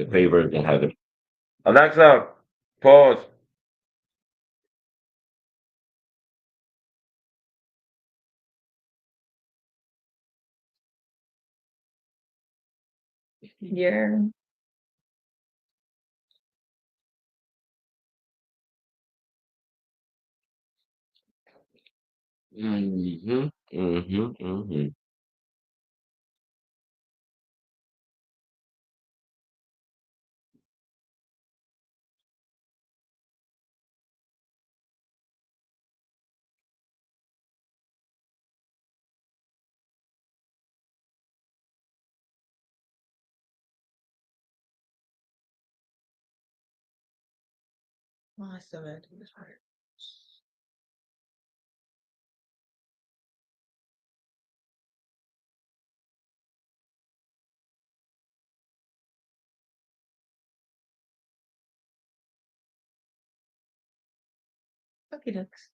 favorite and have it. Alexa, pause. Yeah. Mm-hmm. Mm-hmm. Mm-hmm. Oh, I still gotta do this part. Okay, ducks.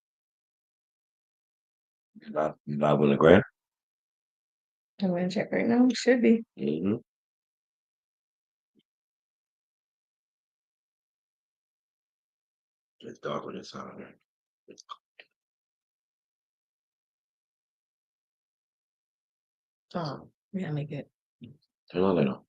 Live on the ground. I'm gonna check right now. Should be. Mm-hmm. It's dark on this side. Oh, we gotta make it. Turn on that on.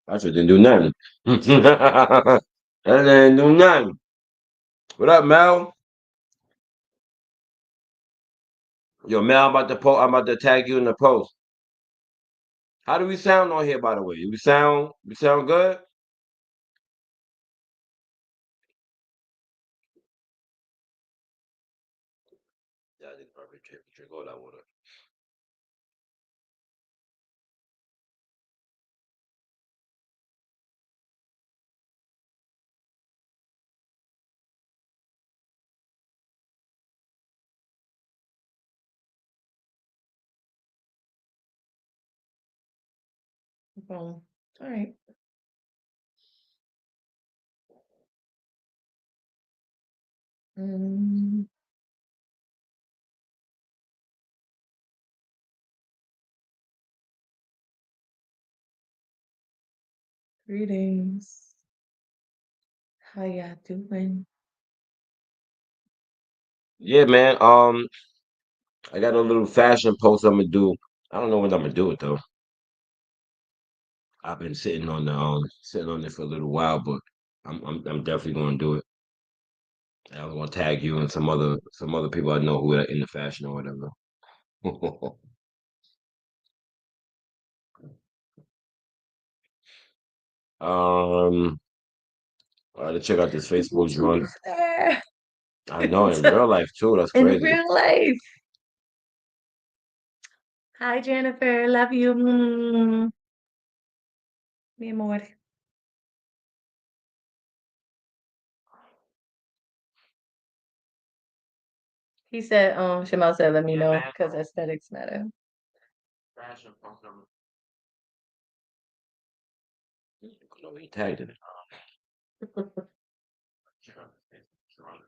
I should didn't do nothing. I didn't do nothing. What up, Mel? Yo, Mel, I'm about to tag you in the post. How do we sound on here, by the way? We sound good? Yeah, I did probably drink all that water. Boom. All right. Mm, greetings. How y'all doing? Yeah, man. I got a little fashion post I'm gonna do. I don't know when I'm gonna do it though. I've been sitting on it for a little while, but I'm definitely gonna do it. And I'm gonna tag you and some other people I know who are in the fashion or whatever. um, I had to check out this Facebook joint. Ah, I know in real life too. That's in crazy. real life. Hi, Jennifer. Love you. Mi amor. He said, Shamal said, let me know because aesthetics matter. Fashion post. No, he tagged it.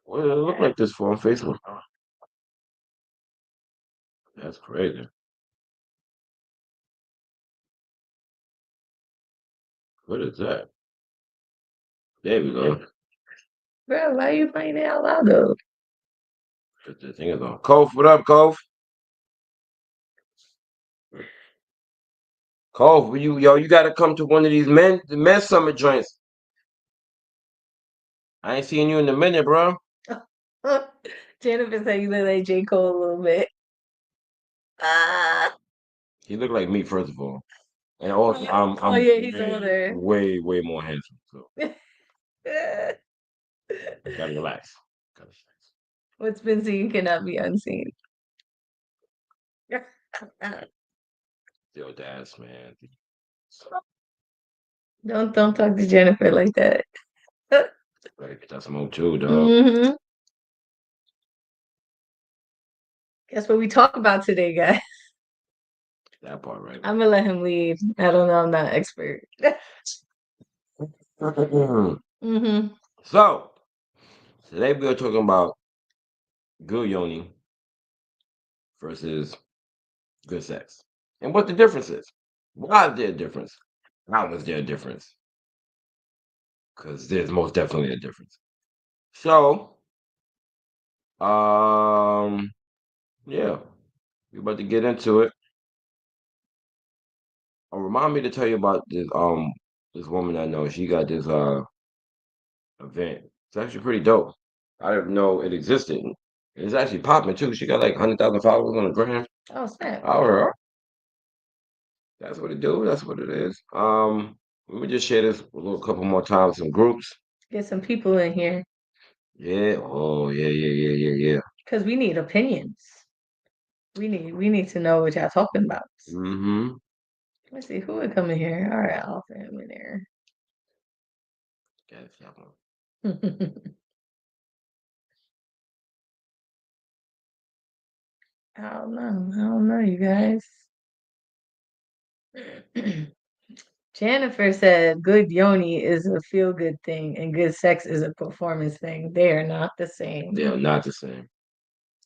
What did it look like this for on Facebook? That's crazy. What is that? There we go. Bro, why are you playing it out loud though? Put the thing is on. Kof, what up, Kof? Kof, you gotta come to one of these the men's summer joints. I ain't seen you in a minute, bro. Jennifer said you look like J. Cole a little bit. Ah. He look like me, first of all. And also Oh I'm yeah, he's older. way more handsome. So gotta relax. Gotta relax. What's been seen cannot be unseen. Yo, that's man. Don't talk to Jennifer like that. Like that's some old too, dog. hmm That's what we talk about today, guys. That part right. I'm gonna let him lead. I don't know. I'm not expert. Mm-hmm. So today we are talking about good Yoni versus good sex, and what the difference is. Why is there a difference? How is there a difference? Because there's most definitely a difference. So, yeah, we about to get into it. Remind me to tell you about this woman I know. She got this event. It's actually pretty dope. I didn't know it existed. It's actually popping too. She got like 100,000 followers on the gram. Oh snap! All right, that's what it do. That's what it is. We would just share this a little couple more times in groups. Get some people in here Yeah. Oh yeah, yeah, yeah, yeah, yeah. because we need opinions. We need to know what y'all talking about. Mm-hmm. Let's see who would come in here. All right, I'll put him in there. Guys, y'all know. I don't know. I don't know, you guys. Jennifer said good yoni is a feel good thing and good sex is a performance thing. They are not the same. They are not the same.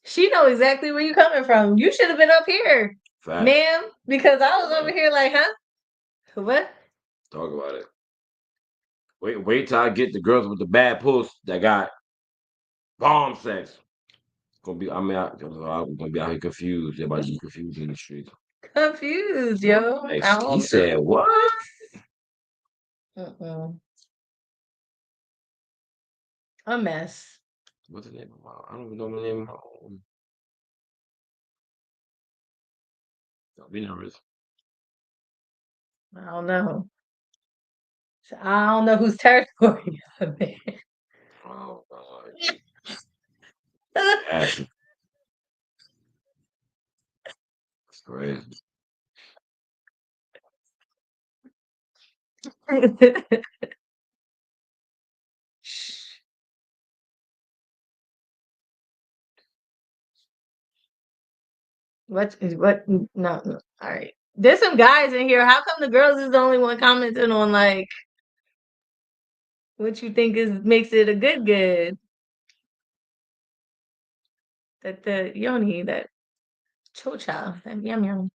She know exactly where you coming from. You should have been up here, Fact. ma'am, because I was over here like, huh? What? Talk about it. Wait till I get the girls with the bad puss that got bomb sex. Gonna be. I mean, I'm gonna be out here confused. Everybody be confused in the streets. Confused, yo. Like, I he don't said what? Mm-mm. A mess. What's the name of my? I don't even know the name of my own. Don't be nervous. I don't know. So I don't know whose territory I'm in. Oh God. Ashley. It's crazy. What is what? No, no. All right. There's some guys in here. How come the girls is the only one commenting on like what you think is makes it a good? That the yoni, that chocha, that yum yum.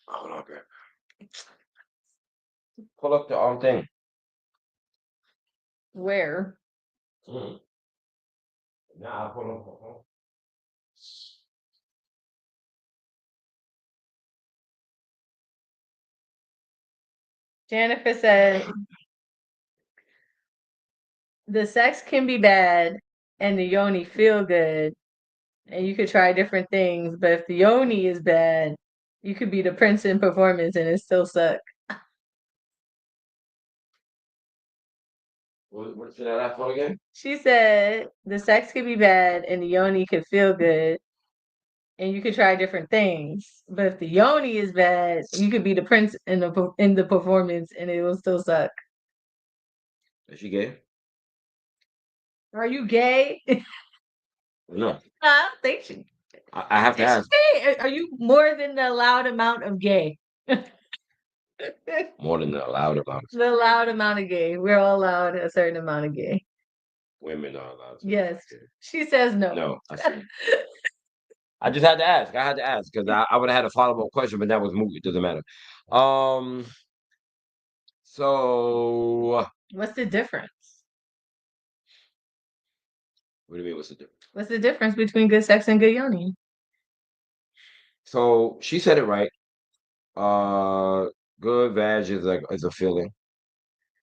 Hold on, girl. Pull up the thing. Where? Mm. Nah, I pull up. Jennifer said the sex can be bad and the yoni feel good, and you could try different things. But if the yoni is bad, you could be the prince in performance and it still suck. What's that for again? She said the sex could be bad and the yoni could feel good, and you could try different things. But if the yoni is bad, you could be the prince in the performance and it will still suck. Is she gay? Are you gay? No. I don't think she. I have to Is ask. she gay? Are you more than the allowed amount of gay? More than the allowed amount. The allowed amount of gay. We're all allowed a certain amount of gay. Women are allowed to. Yes. She says no. No, I see. I just had to ask. I had to ask because I would have had a follow up question, but that was moot. It doesn't matter. So What's the difference? what do you mean? What's the difference? What's the difference between good sex and good yoni? So she said it right. Uh, good vag is a feeling.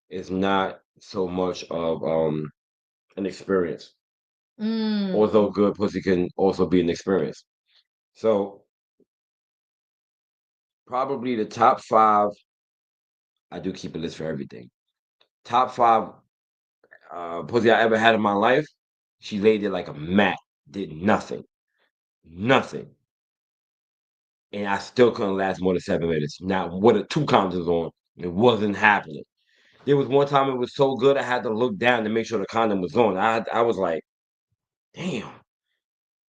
It's not so much of an experience. Although good pussy can also be an experience. So probably the top five. I do keep a list for everything. Top five pussy I ever had in my life. She laid it like a mat, did nothing, nothing, and I still couldn't last more than 7 minutes. Now, what are two condoms on? It wasn't happening. There was one time it was so good I had to look down to make sure the condom was on. I was like, damn,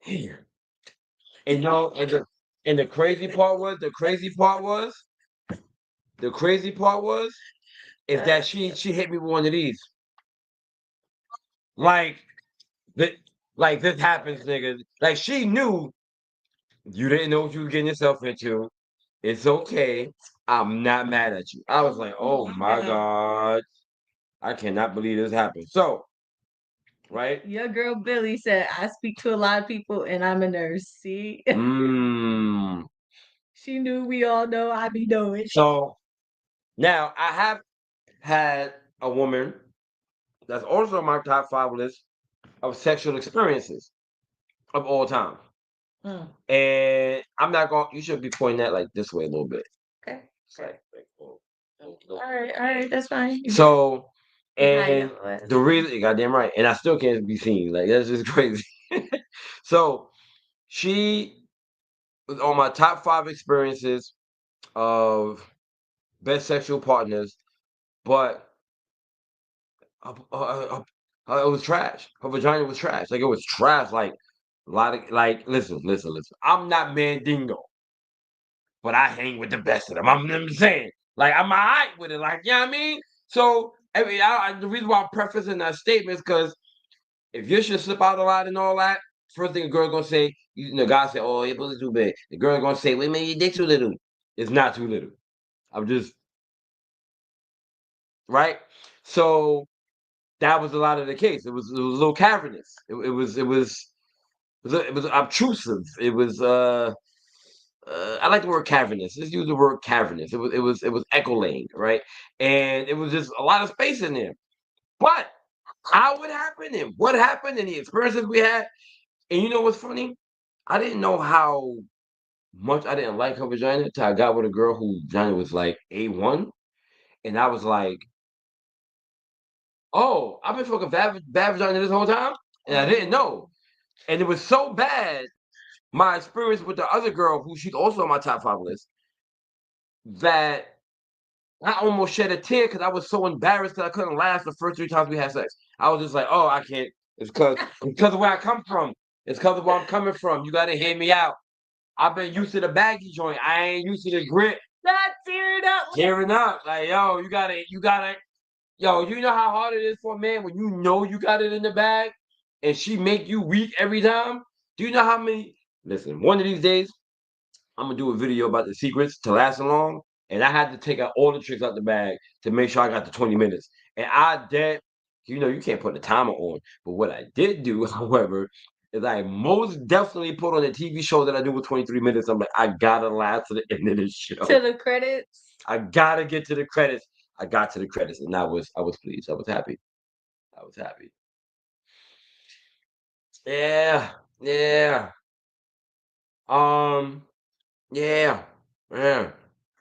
damn. And no, And the crazy part was, is that she hit me with one of these. Like that, like this happens, nigga. Like she knew you didn't know what you were getting yourself into. It's okay. I'm not mad at you. I was like, oh my God. I cannot believe this happened. So, right? Your girl Billy said, I speak to a lot of people and I'm a nurse. See? Mm. She knew we all know I be doing. So now I have had a woman that's also on my top 5 list of sexual experiences of all time. Mm, And I'm not going, you should be pointing that like this way a little bit. okay. Oh, All right, that's fine. So, You hiding and all the reason, you goddamn right, and I still can't be seen. Like, that's just crazy. So, she was on my top 5 experiences of best sexual partners, but it was trash. Her vagina was trash. Like, it was trash. Like, a lot of, like, listen. I'm not Mandingo, but I hang with the best of them. I'm saying, like, I'm all right with it. Like, you know what I mean? So, I mean, the reason why I'm prefacing that statement is because if you should slip out a lot and all that, first thing a girl gonna say, the guy say, "Oh, your pussy's too big." The girl gonna say, "Wait, man, your dick too little." It's not too little. I'm just right. So that was a lot of the case. It was a little cavernous. It was obtrusive. It was I like the word cavernous. Let's use the word cavernous. It was echoing, right? And it was just a lot of space in there. But how it happened and what happened and the experiences we had. And you know what's funny? I didn't know how much I didn't like her vagina until I got with a girl whose vagina was like A1. And I was like, oh, I've been fucking bad vagina this whole time? And I didn't know. And it was so bad, my experience with the other girl, who she's also on my top 5 list, that I almost shed a tear because I was so embarrassed that I couldn't last the first 3 times we had sex. I was just like, oh, I can't. It's because of where I come from. It's because of where I'm coming from. You gotta hear me out. I've been used to the baggy joint. I ain't used to the grit. Not tearing up. Tearing up. Like, yo, you gotta, yo, you know how hard it is for a man when you know you got it in the bag and she make you weak every time? Do you know how many? Listen, one of these days, I'm gonna do a video about the secrets to lasting long, and I had to take out all the tricks out the bag to make sure I got the 20 minutes. And I did, you can't put the timer on, but what I did do, however, is I most definitely put on a TV show that I do with 23 minutes. I'm like, I gotta last to the end of this show. To the credits. I gotta get to the credits. I got to the credits, and I was pleased. I was happy. I was happy. Yeah, yeah. Um, yeah, yeah.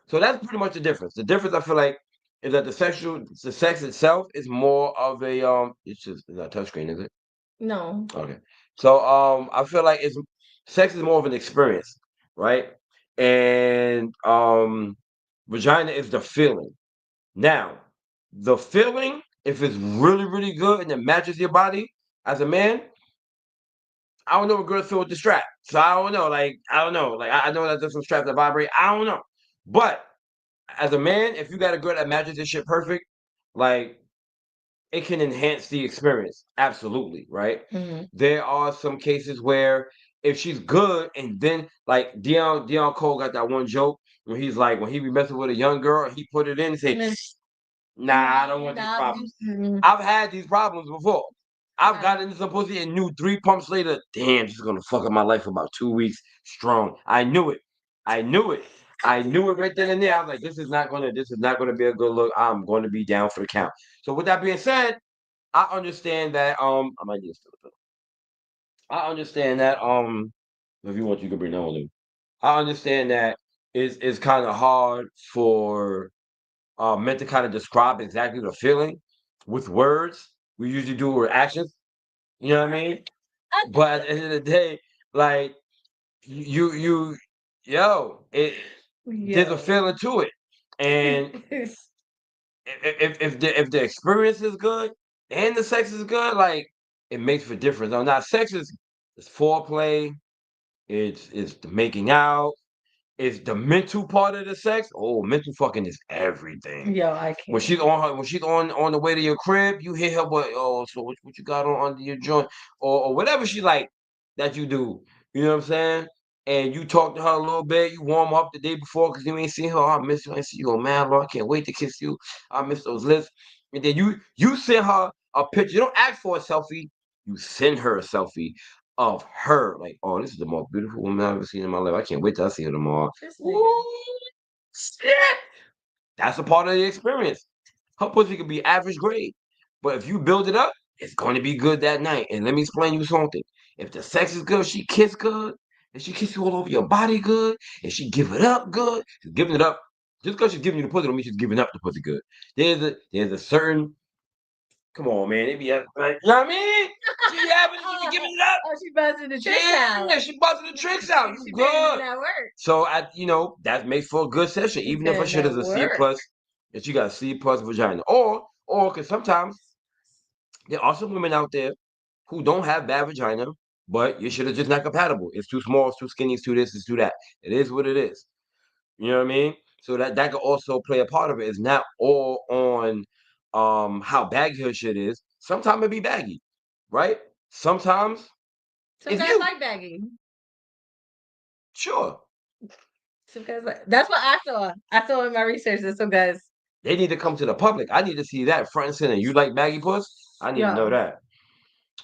So that's pretty much the difference. The difference I feel like is that the sex itself is more of a it's not touchscreen, is it? No. Okay. So I feel like it's sex is more of an experience, right? And vagina is the feeling. Now, the feeling, if it's really, really good and it matches your body as a man, I don't know what girls feel with the strap. So I don't know. Like, I don't know. Like, I know that there's some straps that vibrate. I don't know. But as a man, if you got a girl that matches this shit perfect, like it can enhance the experience. Absolutely, right? Mm-hmm. There are some cases where if she's good, and then like Dion Cole got that one joke when he's like when he be messing with a young girl, he put it in and say, "Nah, I don't want these problems." I've had these problems before. I've gotten into some pussy and knew 3 pumps later, damn, she's gonna fuck up my life for about 2 weeks strong. I knew it. I knew it. I knew it right then and there. I was like, this is not gonna be a good look. I'm going to be down for the count. So with that being said, I understand that I might need to steal a pillow. I understand that if you want you can bring that one in. I understand that it's kind of hard for men to kind of describe exactly the feeling with words. We usually do it with actions. You know what I mean? But at the end of the day, like you yo, there's a feeling to it. And if the experience is good and the sex is good, like it makes for difference. Now sex is it's foreplay, it's the making out, is the mental part of the sex. Oh, mental fucking is everything. Yo, I When can't. she's on her, when she's on the way to your crib, you hit her, but oh, so what you got on under your joint, or whatever she like that you do. You know what I'm saying? And you talk to her a little bit, you warm up the day before because you ain't seen her. Oh, I miss you. I ain't see you. Oh man, Lord, I can't wait to kiss you. I miss those lips. And then you send her a picture. You don't ask for a selfie. You send her a selfie of her. Like, oh, this is the most beautiful woman I've ever seen in my life. I can't wait till I see her tomorrow. This nigga. Ooh, shit. That's a part of the experience. Her pussy could be average grade, but if you build it up, it's going to be good that night. And let me explain you something. If the sex is good, she kiss good, and she kiss you all over your body good, and she give it up good. She's giving it up. Just because she's giving you the pussy don't mean she's giving up the pussy good. There's a certain, come on, man. They be like, you know what I mean? She happens to be giving it up. Oh, she busted the tricks out. Yeah, she busting the tricks out. She You putting in good. that work. So that makes for a good session. She Even if her putting shit that is a C work. plus, if you got a C plus vagina, or because sometimes there are some women out there who don't have bad vagina, but your shit is just not compatible. It's too small, it's too skinny, it's too this, it's too that. It is what it is. You know what I mean? So that could also play a part of it. It's not all on how baggy her shit is. Sometimes it be baggy, right? Sometimes Some it's guys you. like baggy. Sure. Some guys like. That's what I saw. I saw in my research that some guys. They need to come to the public. I need to see that front and center. You like baggy puss? I need to know Yeah, that.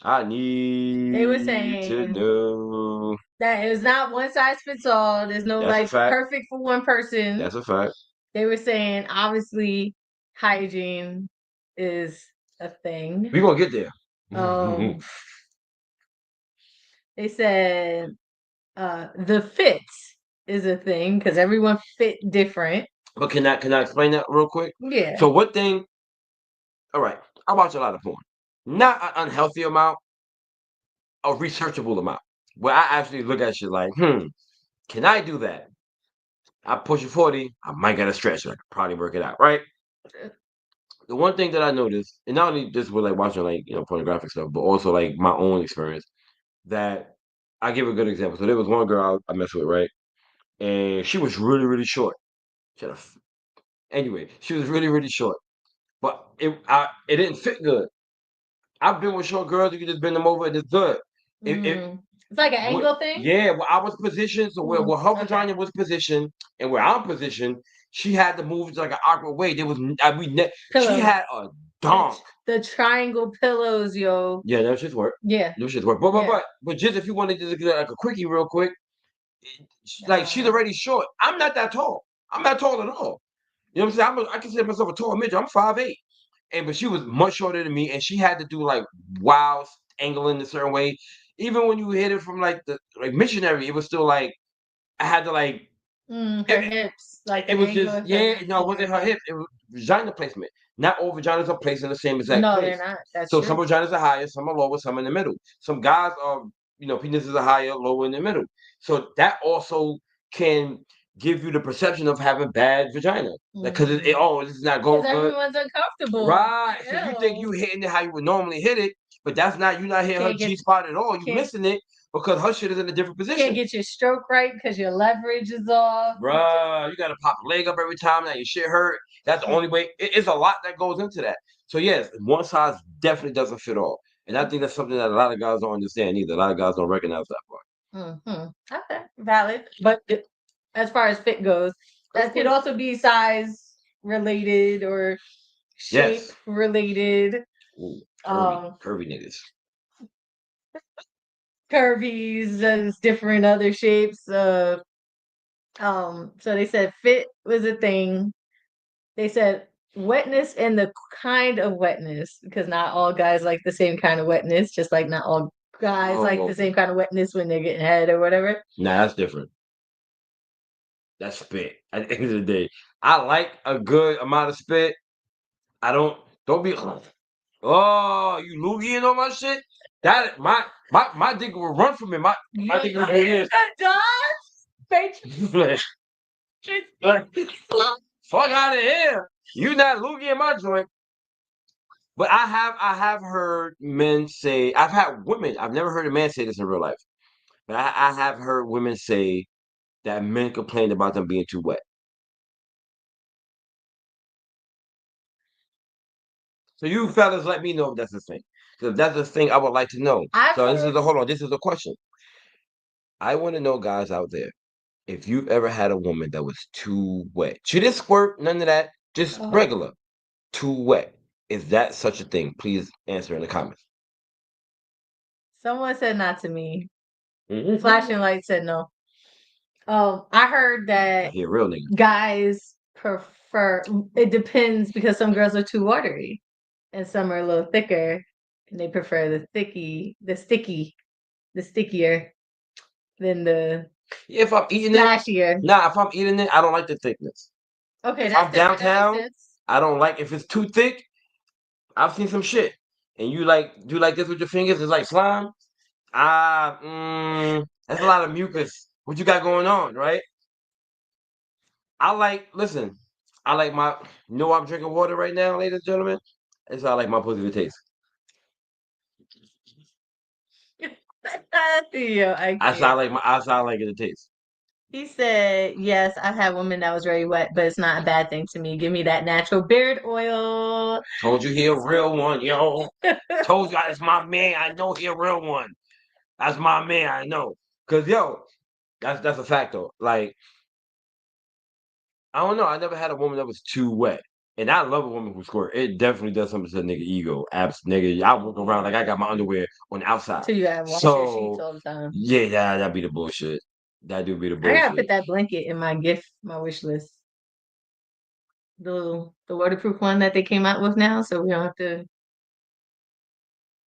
I they were need to saying know. that it's not one size fits all. There's no That's a like fact. perfect for one person. That's a fact. They were saying obviously hygiene is a thing. We gonna get there. Um, they said the fit is a thing because everyone fit different. But can I explain that real quick? Yeah. So what thing? All right, I watch a lot of porn. Not an unhealthy amount, a researchable amount. Where I actually look at shit like, can I do that? I push a 40, I might get a stretch. I could probably work it out, right? The one thing that I noticed, and not only just with like watching like pornographic stuff, but also like my own experience, that I give a good example. So there was one girl I messed with, right? And she was really, really short. She had anyway, she was really, really short. But it didn't fit good. I've been with short girls, you can just bend them over and it's good. It It's like an what angle thing. yeah, where I was positioned, so where her vagina was positioned and where I'm positioned, she had to move like an awkward way. There was she Pillows. had a donk. The triangle pillows, yo. Yeah, that shit's work. Yeah. No shit's work. But but Yeah. but but just if you wanted to get like a quickie real quick, like she's Nah. already short. I'm not that tall. I'm not tall at all. You know what I'm saying? I consider myself a tall midget. I'm 5'8". But she was much shorter than me, and she had to do like wild angling a certain way. Even when you hit it from like the like missionary, it was still like I had to like Her hips, like it the was angle just of her hips. no, it wasn't her hip. It was vagina placement. Not all vaginas are placed in the same exact No, they're place. not. That's So true. some vaginas are higher, some are lower, some in the middle. Some guys are, penises are higher, lower in the middle. So that also can give you the perception of having bad vagina. Like, because this is not going Because good. everyone's uncomfortable. Right. So you think you hitting it how you would normally hit it, but that's not you not hitting her G spot at all. You missing it because her shit is in a different position. Can't get your stroke right because your leverage is off. Bruh, you gotta pop a leg up every time that your shit hurt. That's the only way. It's a lot that goes into that. So yes, one size definitely doesn't fit all. And I think that's something that a lot of guys don't understand either. A lot of guys don't recognize that part. Okay, valid. But as far as fit goes, that could also be size related or shape related. Ooh, Um, curvy niggas. Curvies and different other shapes. So they said fit was a thing. They said wetness and the kind of wetness, because not all guys like the same kind of wetness, just like not all guys like the same kind of wetness when they're getting head or whatever. Nah, that's different. That's spit. At the end of the day, I like a good amount of spit. I don't be. Oh, you loogieing on my shit? That my dick will run from it. My dick will be here. Fuck out of here. You not loogieing my joint. But I have heard men say, I've had women, I've never heard a man say this in real life, but I have heard women say that men complain about them being too wet. So you fellas, let me know if that's the thing. Because if that's the thing, I would like to know. I've So this is heard. the hold on. This is the question. I want to know, guys out there, if you've ever had a woman that was too wet. She didn't squirt, none of that, just Oh, regular, too wet. Is that such a thing? Please answer in the comments. someone said not to me. Mm-hmm. Flashing light said no. I heard I that hear real niggas. guys prefer. It depends because some girls are too watery, and some are a little thicker, and they prefer the stickier than the If I'm eating it, splashier. nah, if I'm eating it, I don't like the thickness. Okay, If that's I'm different. That makes downtown, sense. I don't like if it's too thick. I've seen some shit. And you like do like this with your fingers, it's like slime. That's a lot of mucus. What you got going on, right? Listen, I like my, you know, I'm drinking water right now, ladies and gentlemen. That's how I like my pussy to taste. Yo, I That's how can't. I like it to taste. He said, "Yes, I've had women that was very wet, but it's not a bad thing to me. Give me that natural beard oil." Told you he a real one, yo. Told you it's my man. I know he a real one. That's my man. I know. Cause yo, that's a fact though. Like I don't know. I never had a woman that was too wet. And I love a woman who squirt. It definitely does something to the nigga ego. Abs nigga. I walk around like I got my underwear on the outside. So you gotta wash your sheets So all the time. yeah, that'd be the bullshit. That do be the I gotta bullshit. put that blanket in my gift, my wish list. The waterproof one that they came out with now, so we don't have to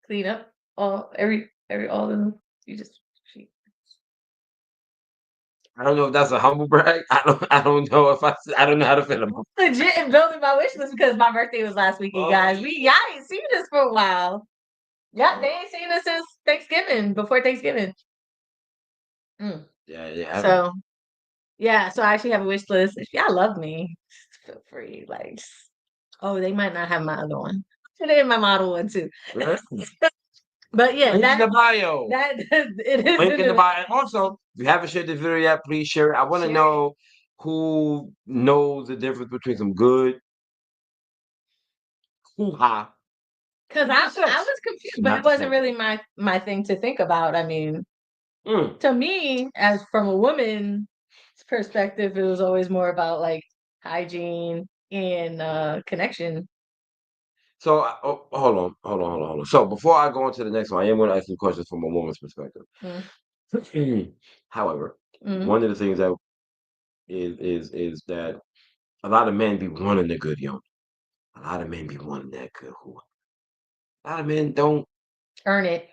clean up every all of them. You just she I don't know if that's a humble brag. I don't know if I don't know how to feel about legit and building my wish list because my birthday was last weekend, guys. Y'all ain't seen this for a while. Yeah, they ain't seen us since Thanksgiving, before Thanksgiving. Mm. Yeah, yeah. So yeah, so I actually have a wish list. If y'all love me, feel free. Like, oh, they might not have my other one. Put it in my model one too. But yeah, Link in the bio. that it is Link in in the the bio. And also, if you haven't shared this video yet, please share it. I want to share it. know who knows the difference between some good hoo-ha Because and good I sex. was confused, It's but not it the wasn't same thing. really my thing to think about. I mean, Mm. to me, as from a woman's perspective, it was always more about like hygiene and connection. So, hold on. So, before I go on to the next one, I am going to ask you questions from a woman's perspective. Mm, However, mm. one of the things that is that a lot of men be wanting the good young. A lot of men be wanting that good who. A lot of men don't. Earn it.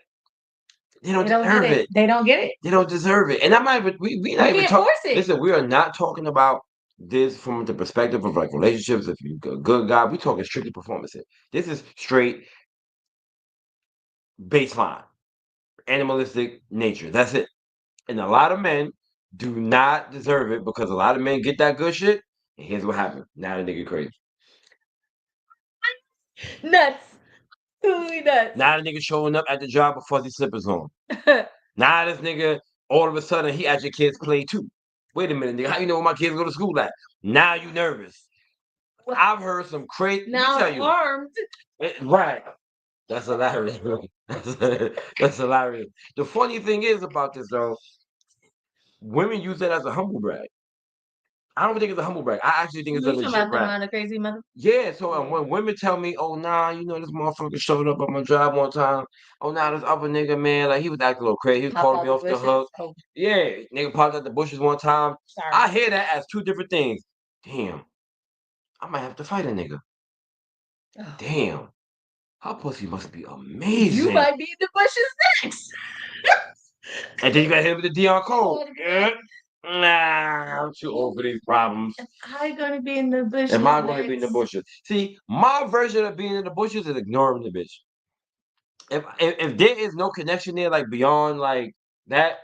They don't They don't get deserve it. it. They don't get it. They don't deserve it. And I'm not even. We You not even can't talk. force it. Listen, we are not talking about this from the perspective of like relationships. If you a good guy, we talking strictly performance here. This is straight baseline, animalistic nature. That's it. And a lot of men do not deserve it because a lot of men get that good shit. And here's what happened. Now the nigga crazy. Nuts. Totally nuts. Now the nigga showing up at the job with fuzzy slippers on. Now this nigga, all of a sudden, he at your kids' play too. Wait a minute, nigga. How you know where my kids go to school at? Now you nervous. I've heard some crazy. Let me Now tell I'm you. armed. Right. That's hilarious. That's hilarious. The funny thing is about this though, women use that as a humble brag. I don't think it's a humble brag. I actually think it's You a talking legit about them brag. on a crazy mother? Yeah, so Yeah. when women tell me, "Oh, nah, you know this motherfucker showed up at my job one time. Oh, nah, this other nigga, man, like he was acting a little crazy. He was Popped calling out me the off the bushes. hook. Oh, Yeah, nigga popped out the bushes one time. sorry. I hear that as two different things. Damn, I might have to fight a nigga. Oh. Damn, her pussy must be You amazing. might be in the bushes next. And then you got hit with the Dion Cole. Yeah. Nah, I'm too old for these problems. Am I gonna be in the bushes Am I going to be in the next? bushes? See, my version of being in the bushes is ignoring the bitch. If there is no connection there, like beyond like that,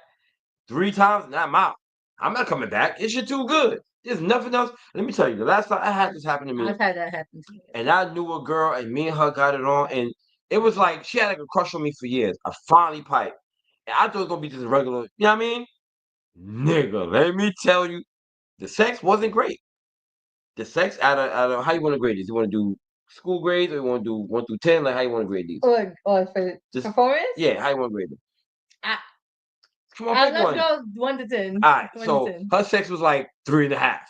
3 times, nah, I'm out. I'm not coming back. This shit too good. There's nothing else. Let me tell you, the last time I had this happen to me, I've had that happen to me. and I knew a girl, and me and her got it on, and it was like she had like a crush on me for years. I finally piped, and I thought it was gonna be just regular. You know what I mean? Nigga, let me tell you, the sex wasn't great. The sex out of how you want to grade this? You want to do school grades or you want to do 1 through 10? Like how you want to grade these? Or for Just performance? yeah, how you want to grade them? I, Come on, pick let's one. go 1 to 10. All right, 1 to so 10. her sex was like 3.5.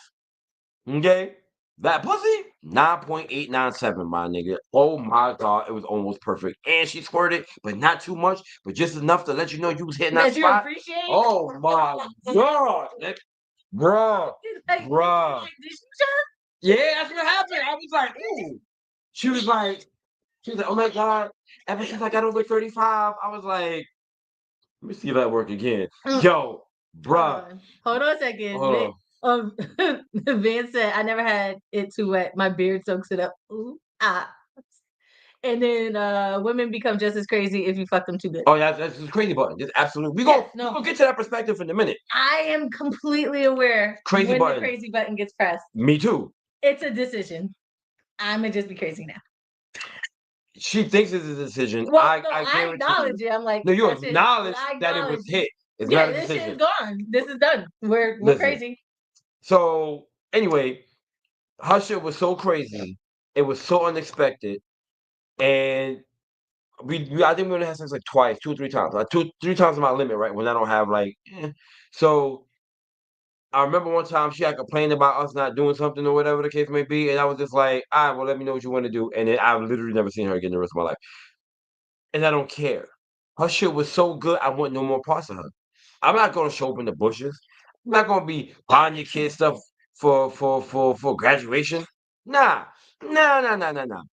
Okay, that pussy 9.897, my nigga. Oh my god, it was almost perfect, and she squirted, but not too much, but just enough to let you know you was hitting that That you spot. appreciate? Oh my god, bruh, Like, bruh. did you just? Yeah, that's what happened. I was like, ooh. She was like, oh my god. Ever since I got over 35, I was like, let me see if that work again. Yo, bruh. Hold on a second. Van said, I never had it too wet. My beard soaks it up. Ooh, ah. And then women become just as crazy if you fuck them too good. Oh, yeah, that's just crazy button. Just absolutely. We're gonna get to that perspective in a minute. I am completely aware Crazy when button. the crazy button gets pressed. Me too. It's a decision. I'm gonna just be crazy now. She thinks it's a decision. Well, I acknowledge guarantee it. I'm like, no, you that shit- acknowledge I that it was acknowledge hit. It's Yeah, not a this shit is decision. gone. This is done. We're Listen. crazy. So anyway, her shit was so crazy. It was so unexpected. And I think we only had sex like twice, 2 or 3 times. Like 3 times is my limit, right? When I don't have like So I remember one time she had complained about us not doing something or whatever the case may be, and I was just like, all right, well, let me know what you want to do. And then I've literally never seen her again the rest of my life. And I don't care. Her shit was so good, I want no more parts of her. I'm not gonna show up in the bushes. I'm not gonna be buying your kids stuff for graduation. Nah. Nah, nah, nah, nah, nah.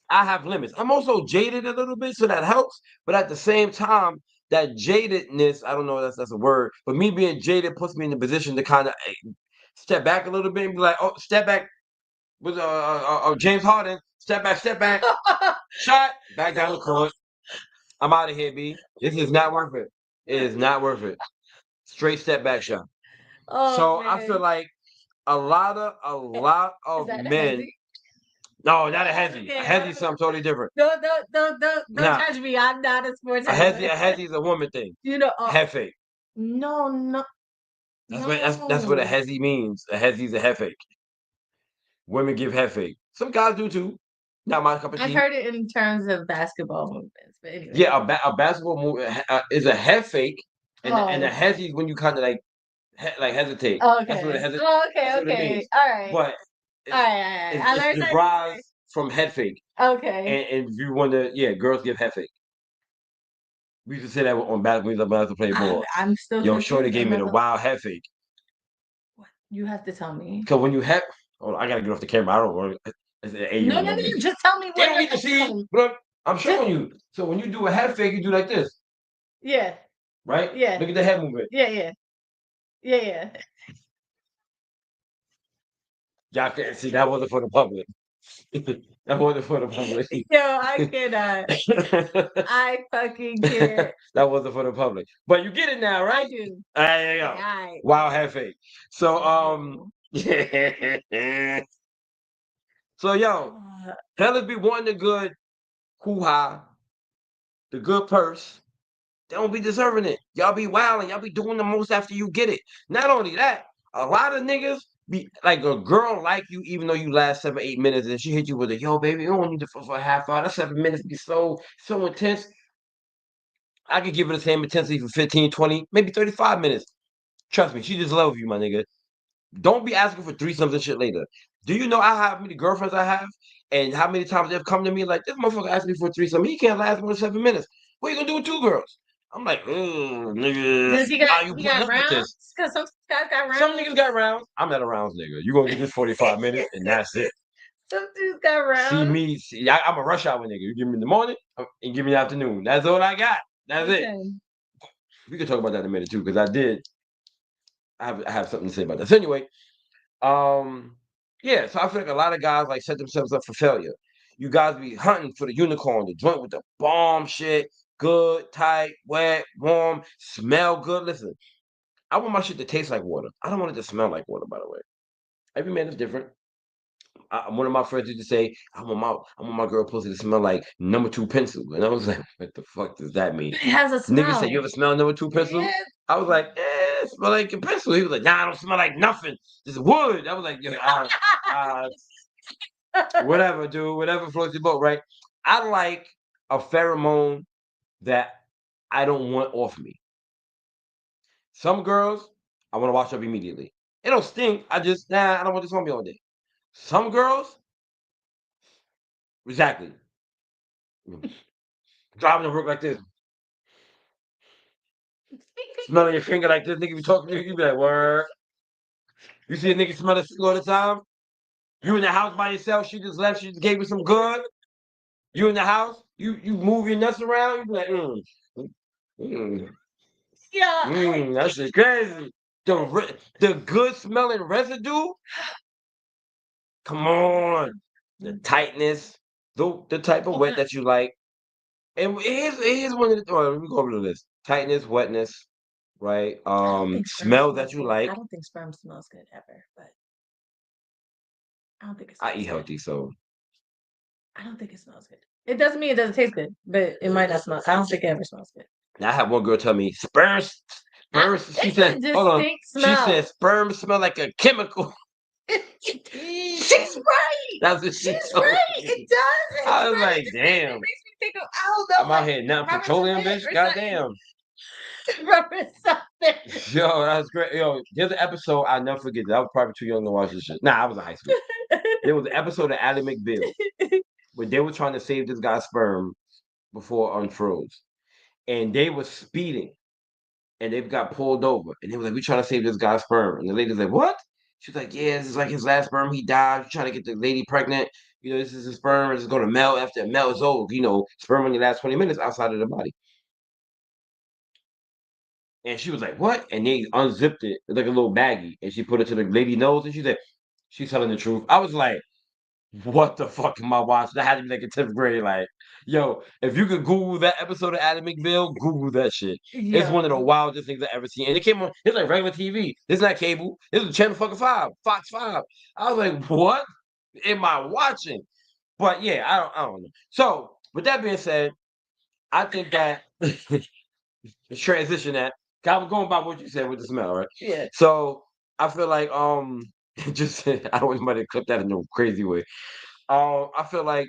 I have limits. I'm also jaded a little bit, so that helps. But at the same time, that jadedness, I don't know if that's a word, but me being jaded puts me in the position to kind of step back a little bit and be like, oh, step back with James Harden, step back, shot, back down the court. I'm out of here, B. This is not worth it. It is not worth it. Straight step back shot. So man. I feel like a lot of men. No, not a hezzy. A hezzy is something totally different. Don't judge me. I'm not a sports a hezzy is a woman thing. You know, Hefe. No. That's what a hezzy means. A hezzy is a hefe. Women give hefe. Some guys do too. Not my cup of tea. I've heard it in terms of basketball movements, but anyway. Yeah, a basketball movement is a head fake, and a hezzy is when you kind of like hesitate. Okay. That's what a hesitate. Okay. All right. But all right. I learned it's derived from head fake. Okay. And if you want to, girls give head fake. We used to say that on basketball. When I used to play ball. I'm still. Yo, shorty gave me the wild head fake. You have to tell me. Because when you have, I gotta get off the camera. I don't want. No. Just tell me what. You don't need to see, but I'm showing you. So when you do a head fake, you do like this. Yeah. Right? Yeah. Look at the head movement. Yeah. Y'all can't see that wasn't for the public. That wasn't for the public. Yo, I cannot. I fucking can't. That wasn't for the public. But you get it now, right? I do. There you go. Right. Wow, head fake. So so yo, fellas be wanting the good hoo-ha, the good purse. They don't be deserving it. Y'all be wilding. Y'all be doing the most after you get it. Not only that, a lot of niggas be like a girl like you, even though you last 7, 8 minutes, and she hit you with a yo, baby, you don't need to fuck for a half hour. That 7 minutes be so intense. I could give her the same intensity for 15, 20, maybe 35 minutes. Trust me, she just loves you, my nigga. Don't be asking for threesomes and shit later. Do you know how many girlfriends I have and how many times they've come to me like, this motherfucker asked me for a threesome. He can't last more than 7 minutes. What you gonna do with 2 girls? I'm like, oh, nigga. Does he got, you he got rounds? Because some guys got rounds. Some niggas got rounds. I'm not a rounds nigga. You gonna get this 45 minutes and that's it. Some dudes got rounds. I'm a rush hour nigga. You give me in the morning and give me in the afternoon. That's all I got. That's it. We can talk about that in a minute too, because I have something to say about that. So anyway, yeah, so I feel like a lot of guys like set themselves up for failure. You guys be hunting for the unicorn, the joint with the bomb shit, good, tight, wet, warm, smell good. Listen, I want my shit to taste like water. I don't want it to smell like water, by the way. Every man is different. One of my friends used to say, I want my girl pussy to smell like number two pencil. And I was like, what the fuck does that mean? It has a Nigga said, smell. you ever smell number two pencil? Yes. I was like, it smell like a pencil. He was like, nah, I don't smell like nothing. This is wood. I was like, whatever, dude, whatever floats your boat, right? I like a pheromone that I don't want off me. Some girls, I want to wash up immediately. It don't stink. I don't want this on me all day. Some girls, exactly. Driving to work like this, smelling your finger like this, nigga be talking to you, you be like, word. You see a nigga smell a all the time? You in the house by yourself, she just left, she just gave you some good. You in the house, you move your nuts around, you be like, mm, Yeah. that shit crazy. The good smelling residue, come on. The tightness, the type of wet that you like. And here's one of the, let me go over the list. Tightness, wetness, right? I don't think sperm Smell that smells you good. like. I don't think sperm smells good ever, but I don't think it I smells eat good. healthy, so I don't think it smells good. It doesn't mean it doesn't taste good, but it might not smell. I don't think it ever smells good. now I had one girl tell me sperms. She It's said, a hold on. distinct She smell. said sperm smell like a chemical. She's right. That's what she She's told right. me. It does. It's I was very like, distinct. It damn. makes me think of I don't know, I'm out like here nothing rubber petroleum, cement bitch. or Goddamn. something. Rubber something. Yo, that's great. Yo, there's an episode I'll never forget. I was probably too young to watch this shit. Nah, I was in high school. There was an episode of Ally McBeal where they were trying to save this guy's sperm before it unfroze. And they were speeding and they got pulled over. And they were like, we trying to save this guy's sperm. And the lady's like, what? She's like, yeah, this is like his last sperm. He died. He's trying to get the lady pregnant. You know, this is his sperm. It's going to melt after it melts. Old. You know, sperm only lasts 20 minutes outside of the body. And she was like, what? And they unzipped it like a little baggie. And she put it to the lady nose. And she said, she's telling the truth. I was like, what the fuck am I watching? I had to be like in 10th grade. Like, yo, if you could Google that episode of Adam McBeal, Google that shit. It's one of the wildest things I've ever seen. And it came on, it's like regular TV. It's not cable. This is Channel fucking 5, Fox 5. I was like, what am I watching? But yeah, I don't know. So, with that being said, I think that transition that I was going by what you said with the smell, right? Yeah. So I feel like just I don't want anybody to clip that in a crazy way. I feel like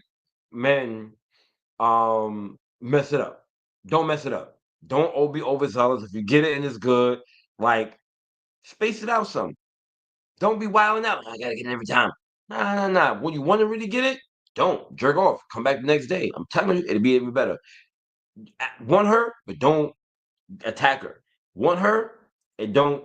men mess it up. Don't mess it up. Don't be overzealous. If you get it and it's good, like space it out some. Don't be wilding out. I gotta get it every time. Nah. When you want to really get it, don't jerk off. Come back the next day. I'm telling you, it'll be even better. Want her, but don't attack her. Want her, and don't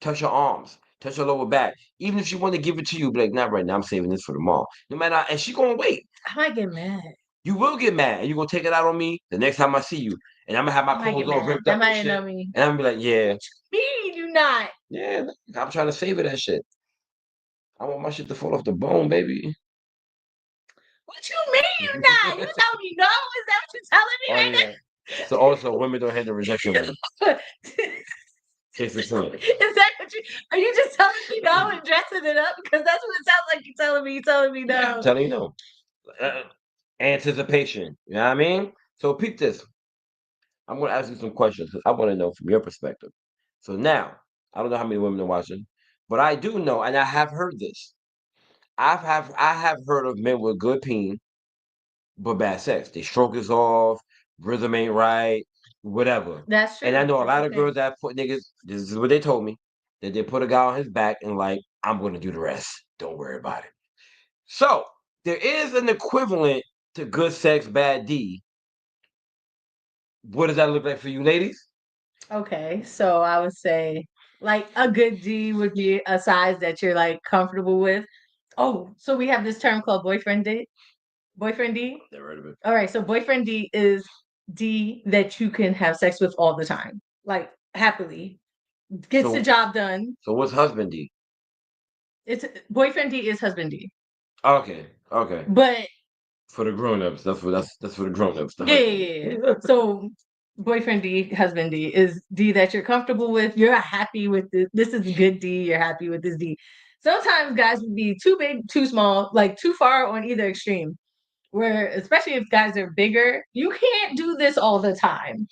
touch her arms, touch her lower back. Even if she want to give it to you, be like, not right now. I'm saving this for tomorrow. No matter, and she gonna wait. I might get mad. You will get mad, and you're gonna take it out on me the next time I see you, and I'm gonna have my I might get clothes all mad. ripped That up and might shit, annoy me. and I'm gonna be like, yeah, Me, you not. yeah, I'm trying to savor that shit. I want my shit to fall off the bone, baby. What you mean you not? You tell me no? Is that what you're telling me Oh right yeah. So also, women don't handle rejection well. now? Case in point. Is that what you are you just telling me no and dressing it up? Because that's what it sounds like you're telling me. You're telling me Yeah, I'm no. telling you no. Anticipation. You know what I mean? So peep this. I'm gonna ask you some questions 'cause I want to know from your perspective. So now, I don't know how many women are watching, but I do know, and I have heard this. I have heard of men with good peen but bad sex. They stroke is off, rhythm ain't right, whatever. That's true. And I know a That's lot the of thing. girls that put niggas. This is what they told me that they put a guy on his back and like, I'm gonna do the rest. Don't worry about it. So there is an equivalent to good sex, bad D. What does that look like for you, ladies? Okay, so I would say like a good D would be a size that you're like comfortable with. Oh, so we have this term called boyfriend D. Boyfriend D. Never heard of it. All right, so boyfriend D is D that you can have sex with all the time, like happily, gets the So job done. so what's husband D? It's boyfriend D is husband D, Okay. but For the grown-ups. That's for the grown-ups, the yeah, husband. yeah, yeah. So boyfriend D, husband D is D that you're comfortable with. You're happy with this. This is good D. You're happy with this D. sometimes guys would be too big, too small, like too far on either extreme. Where especially if guys are bigger, you can't do this all the time.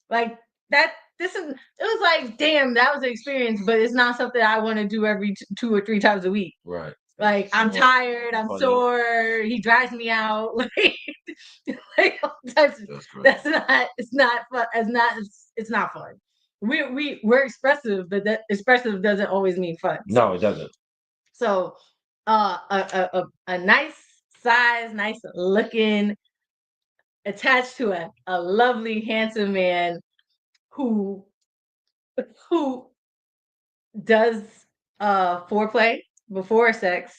Like that. This is. It was like, damn, that was an experience, but it's not something I want to do every 2 or 3 times a week. Right. Like I'm tired, I'm Funny. sore. He drives me out. Like all types of- That's great. that's not. It's not fun. It's not. It's not fun. We're expressive, but that expressive doesn't always mean fun. No, it doesn't. So, a nice size, nice looking, attached to a lovely, handsome man who who does foreplay before sex,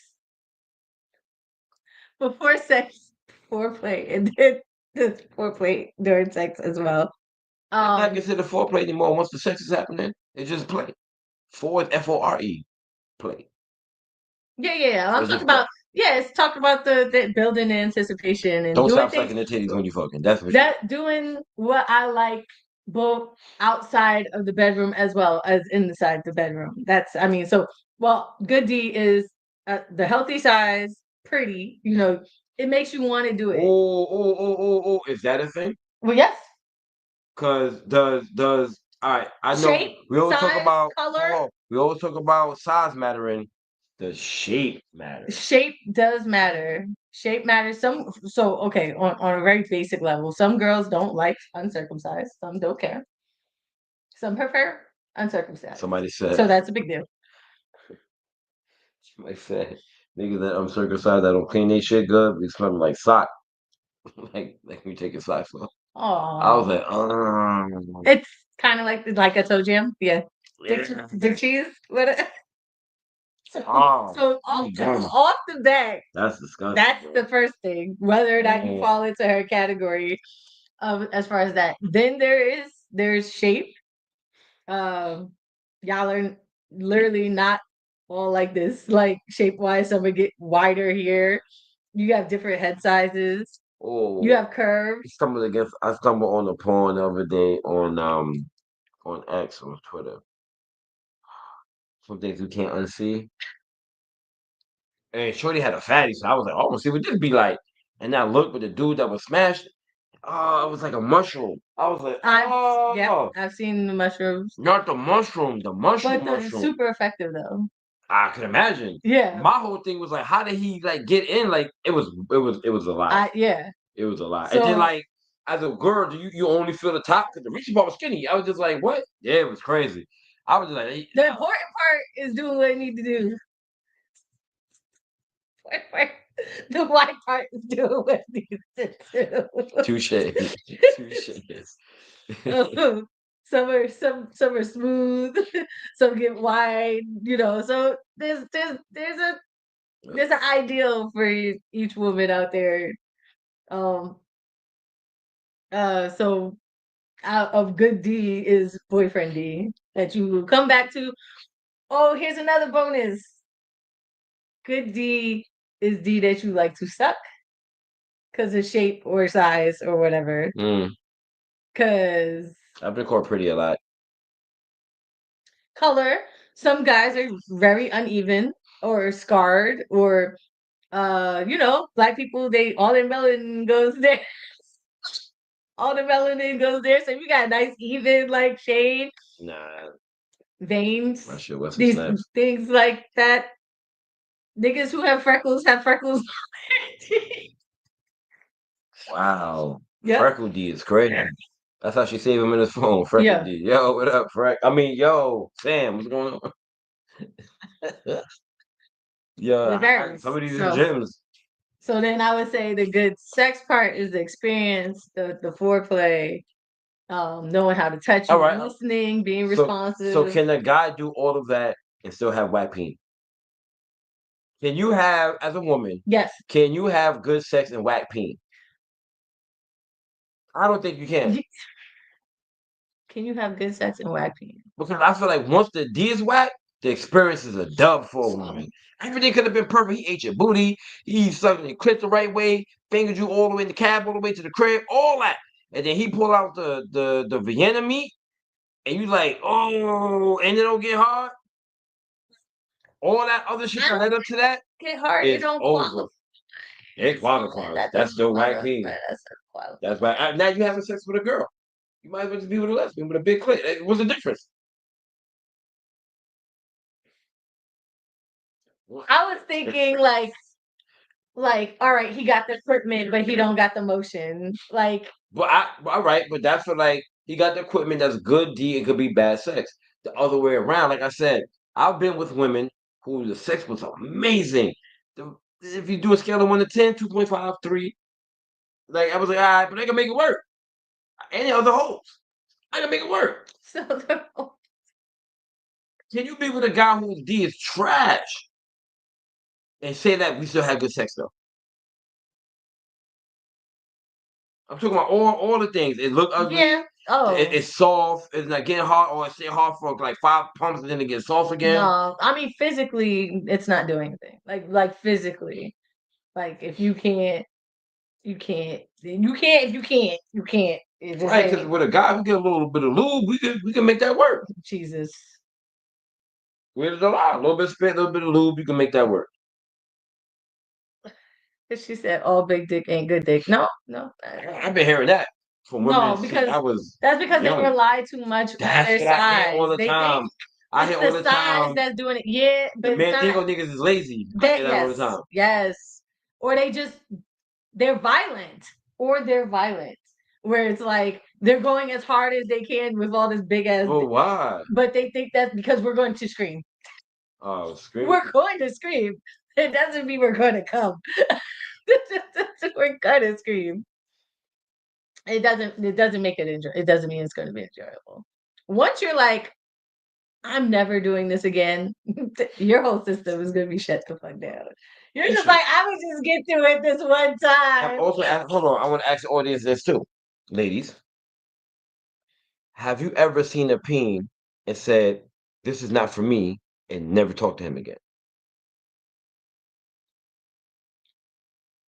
before sex, foreplay, and then does foreplay during sex as well. It's not Um, considered foreplay anymore. Once the sex is happening, it's just play. Fore is Fore, play. yeah. I'm It's talking just play. about it's talking about the building the anticipation and Don't doing stop things sucking the titties when you're fucking. That's what. that doing what I like both outside of the bedroom as well as inside the bedroom. That's I mean, so well, good D is the healthy size, pretty. It makes you want to do it. Oh! Is that a thing? Well, yes. Cause does all right? I know Shape, we always talk size, about. color. Hold on. We always talk about size mattering. The shape matters. Shape does matter. Shape matters. Okay, on a very basic level, some girls don't like uncircumcised. Some don't care. Some prefer uncircumcised. Somebody said. So that's a big deal. Somebody said niggas that uncircumcised that don't clean their shit good be smelling like sock. like we taking socks off. I was Oh, like, it's kind of like I told you. Yeah, yeah. the cheese. What? Oh, So off the bat, that's disgusting. that's the first thing. Whether or not you fall into her category of as far as that, then there's shape. Y'all are literally not all like this. Like shape wise, some would get wider here. You have different head sizes. You Oh, have curves. I stumbled on a porn the other day on X on Twitter. Some things you can't unsee. And Shorty had a fatty, so I was like, oh, I want to see what this be like. And I looked with the dude that was smashed. Oh, it was like a mushroom. I was like, oh, I've seen the mushrooms, not the mushroom, the but mushroom. super effective though. I could imagine. Yeah, My whole thing was like, how did he like get in? Like it was a lot. yeah. It was a lot. And then So like as a girl, do you only feel the top because the reaching part was skinny. I was just like, what? Yeah, it was crazy. I was just like, the important part is doing what you need to do. The white part is doing what it needs to do. touche, touche. Some are smooth, some get wide, So there's an ideal for each woman out there. Um so out of good D is boyfriend D that you will come back to. Oh, here's another bonus. Good D is D that you like to suck because of shape or size or whatever. Because I've been called pretty a lot. color, some guys are very uneven or scarred or black people, they all their melanin goes there. All the melanin goes there. So if you got a nice even like shade, Nah, veins, my shit Wesley these Snipes. things like that. Niggas who have freckles have freckles. Wow. Yep. Freckle D is crazy. That's how she saved him in his phone. Freckle Yeah. D. Yo, what up, Freck? I mean, yo, Sam, what's going on? It Yeah, varies. some of these are So gems. so then I would say the good sex part is the experience, the foreplay, knowing how to touch All you, right. listening, being So responsive. can a guy do all of that and still have whack peen? Can you have, as a woman, Yes. can you have good sex and whack peen? I don't think you can. Can you have good sex and whack peen? Because I feel like once the D is whack, the experience is a dub for a woman. Everything could have been perfect. He ate your booty, he sucked your clit the right way, fingered you all the way in the cab, all the way to the crib, all that. And then he pull out the Vienna meat, and you like, oh, and it don't get hard. all that other shit that led up to that get hard. It is don't over. qualify. It qualifies. That That's doesn't the white qualify. king. That's not qualify. That's why now you having sex with a girl. You might as well just be with a lesbian with a big clit. What's the difference? I was thinking like, all right, he got the equipment, but he don't got the motion. Like, All right, but that's for like he got the equipment that's good D, it could be bad sex. The other way around, like I said, I've been with women who the sex was amazing. If you do a scale of 1 to 10, 2.5, 3, like I was like, all right, but they can make it work. Any other hoes, I can make it work. so Can you be with a guy whose D is trash and say that we still have good sex though? I'm talking about all the things. It look ugly. yeah. Oh It's soft. It's not getting hard, or it's staying hard for like 5 pumps and then it gets soft again. no, I mean physically, it's not doing anything. Like physically, like if you can't, you can't. Then you can't. If you can't, you can't. It just Right, because ain't. with a guy, we get a little bit of lube, we can make that work. Jesus. With a lot, a little bit of spit, a little bit of lube, you can make that work. She said, "All big dick ain't good dick." No, no, I've been hearing that from women no, since I because was that's because they young. rely too much on That's their what I hear all size. the They think time. I hear it's all the the size time that's doing it. Yeah, the but it's not. Mandingo niggas is lazy. I That hear that all the time. yes, or they're violent, where it's like they're going as hard as they can with all this big ass, Well, why? but they think that's because we're going to scream. Oh, scream. We're going to scream. It doesn't mean we're going to come. We're gonna scream. It doesn't make it enjoy. It doesn't mean it's going to be enjoyable. Once you're like, I'm never doing this again, your whole system is going to be shut the fuck down. You're just like, I would just get through it this one I'm time. also hold on. I want to ask the audience this too, ladies. Have you ever seen a peen and said, "This is not for me," and never talked to him again?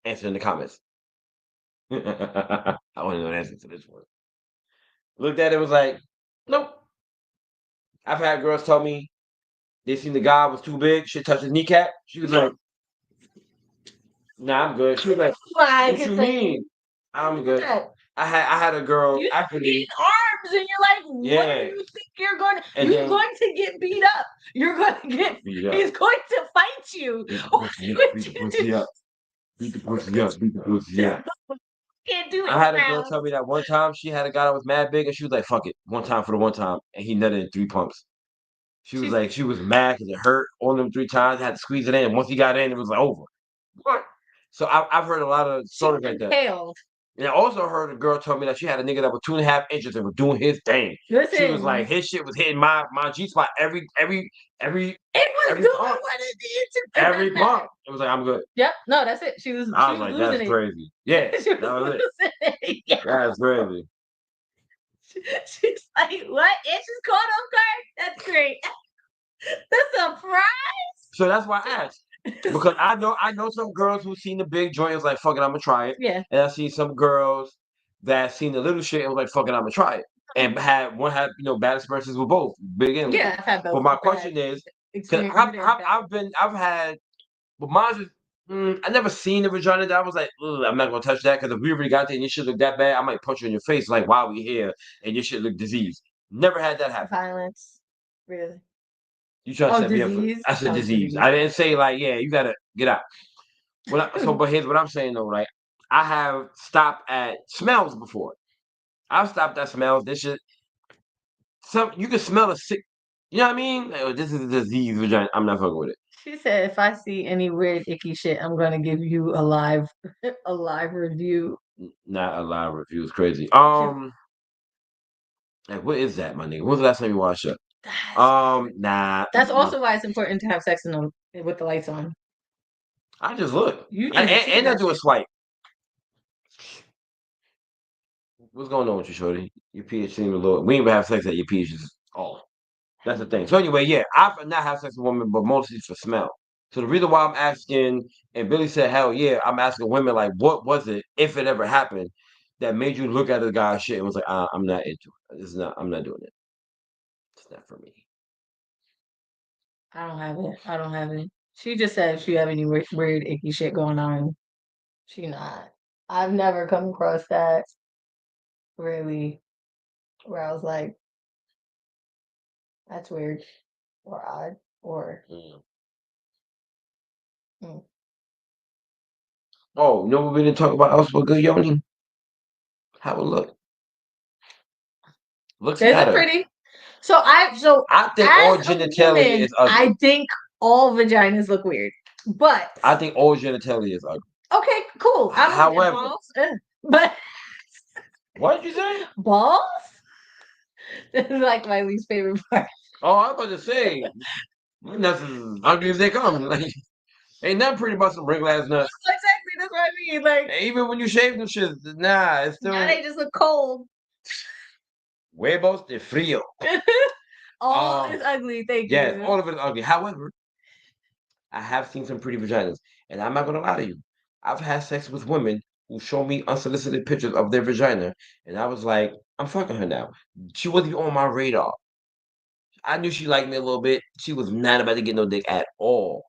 Answer in the comments. I want to know the answer to this one. Looked at it, was like, nope. I've had girls tell me they seen the guy was too big, shit touched his kneecap. She was like, nah, I'm good. She was like, what you mean? I'm good. I had a girl You actually arms, and you're like, what do you think you're going to? You're going to get beat up. You're going to get. He's going to fight you. Beat the pussy up. Beat the pussy up. Beat the pussy up. Can't do it. I had a girl tell me that one time she had a guy that was mad big, and she was like, "Fuck it, one time for the one time," and he nutted in 3 pumps. She was like, she was mad because it hurt on them 3 times. Had to squeeze it in. Once he got in, it was like over. What? So I've heard a lot of stories like that. And I also heard a girl tell me that she had a nigga that was 2.5 inches and was doing his thing. Listen, she was like, his shit was hitting my G spot every it was every doing pump. what it did to Every pump. It was like, I'm good. Yep. No, that's it. I was like, losing that's it. crazy. Yeah, that was it. Yeah. That's crazy. She's like, what? Inches caught off guard? That's great. That's a surprise. So that's why I asked. Because I know some girls who seen the big joint and was like, fuck it, I'm gonna try it. Yeah. And I see some girls that seen the little shit and was like, fuck it, I'm gonna try it. And had bad experiences with both, big and little. Yeah, I've had both. But my question is, because I've had, but mine's is, I never seen the vagina that I was like, I'm not gonna touch that because if we already got there and your shit look that bad, I might punch you in your face like, why we here and your shit look diseased. Never had that happen. Violence, really. You trying to set me up for? I said disease. I didn't say like, yeah, you gotta get out. But here's what I'm saying though, right? I have stopped at smells before. I've stopped at smells. This shit, you can smell a sick. You know what I mean? Like, oh, this is a disease vagina. I'm not fucking with it. She said, if I see any weird icky shit, I'm gonna give you a live review. Not a live review. It's crazy. Like, what is that, my nigga? When's the last time you watched it? Nah. That's also why it's important to have sex with the lights on. I just look. And I do a swipe. What's going on with you, shorty? Your pH seems a little. We ain't even have sex at your pH is off. That's the thing. So anyway, yeah, I've not had sex with women, but mostly for smell. So the reason why I'm asking, and Billy said, hell yeah, I'm asking women like, what was it, if it ever happened, that made you look at the guy's shit and was like, I'm not into it. I'm not doing it. It's not for me. I don't have it. I don't have it. She just said if she have any weird icky shit going on. She not. I've never come across that really where I was like, that's weird or odd or Mm. mm. Oh, you know what we didn't talk about else but good Yoni? How it look. Looks Is it matter. pretty? So I think all as a genitalia woman, is ugly. I think all vaginas look weird. But I think all genitalia is ugly. okay, cool. I don't However, balls. But what did you say? balls? This is like my least favorite part. Oh, I was about to say, my nuts is as ugly as they come. Like, ain't nothing pretty about some wrinkle ass nuts. Exactly, that's what I mean. Like And even when you shave them shit, nah, it's now still they just look cold. huevos de frío. All is ugly, thank Yes, you. all of it is ugly. However, I have seen some pretty vaginas, and I'm not gonna lie to you. I've had sex with women who show me unsolicited pictures of their vagina, and I was like, I'm fucking her now. She wasn't even on my radar. I knew she liked me a little bit. She was not about to get no dick at all.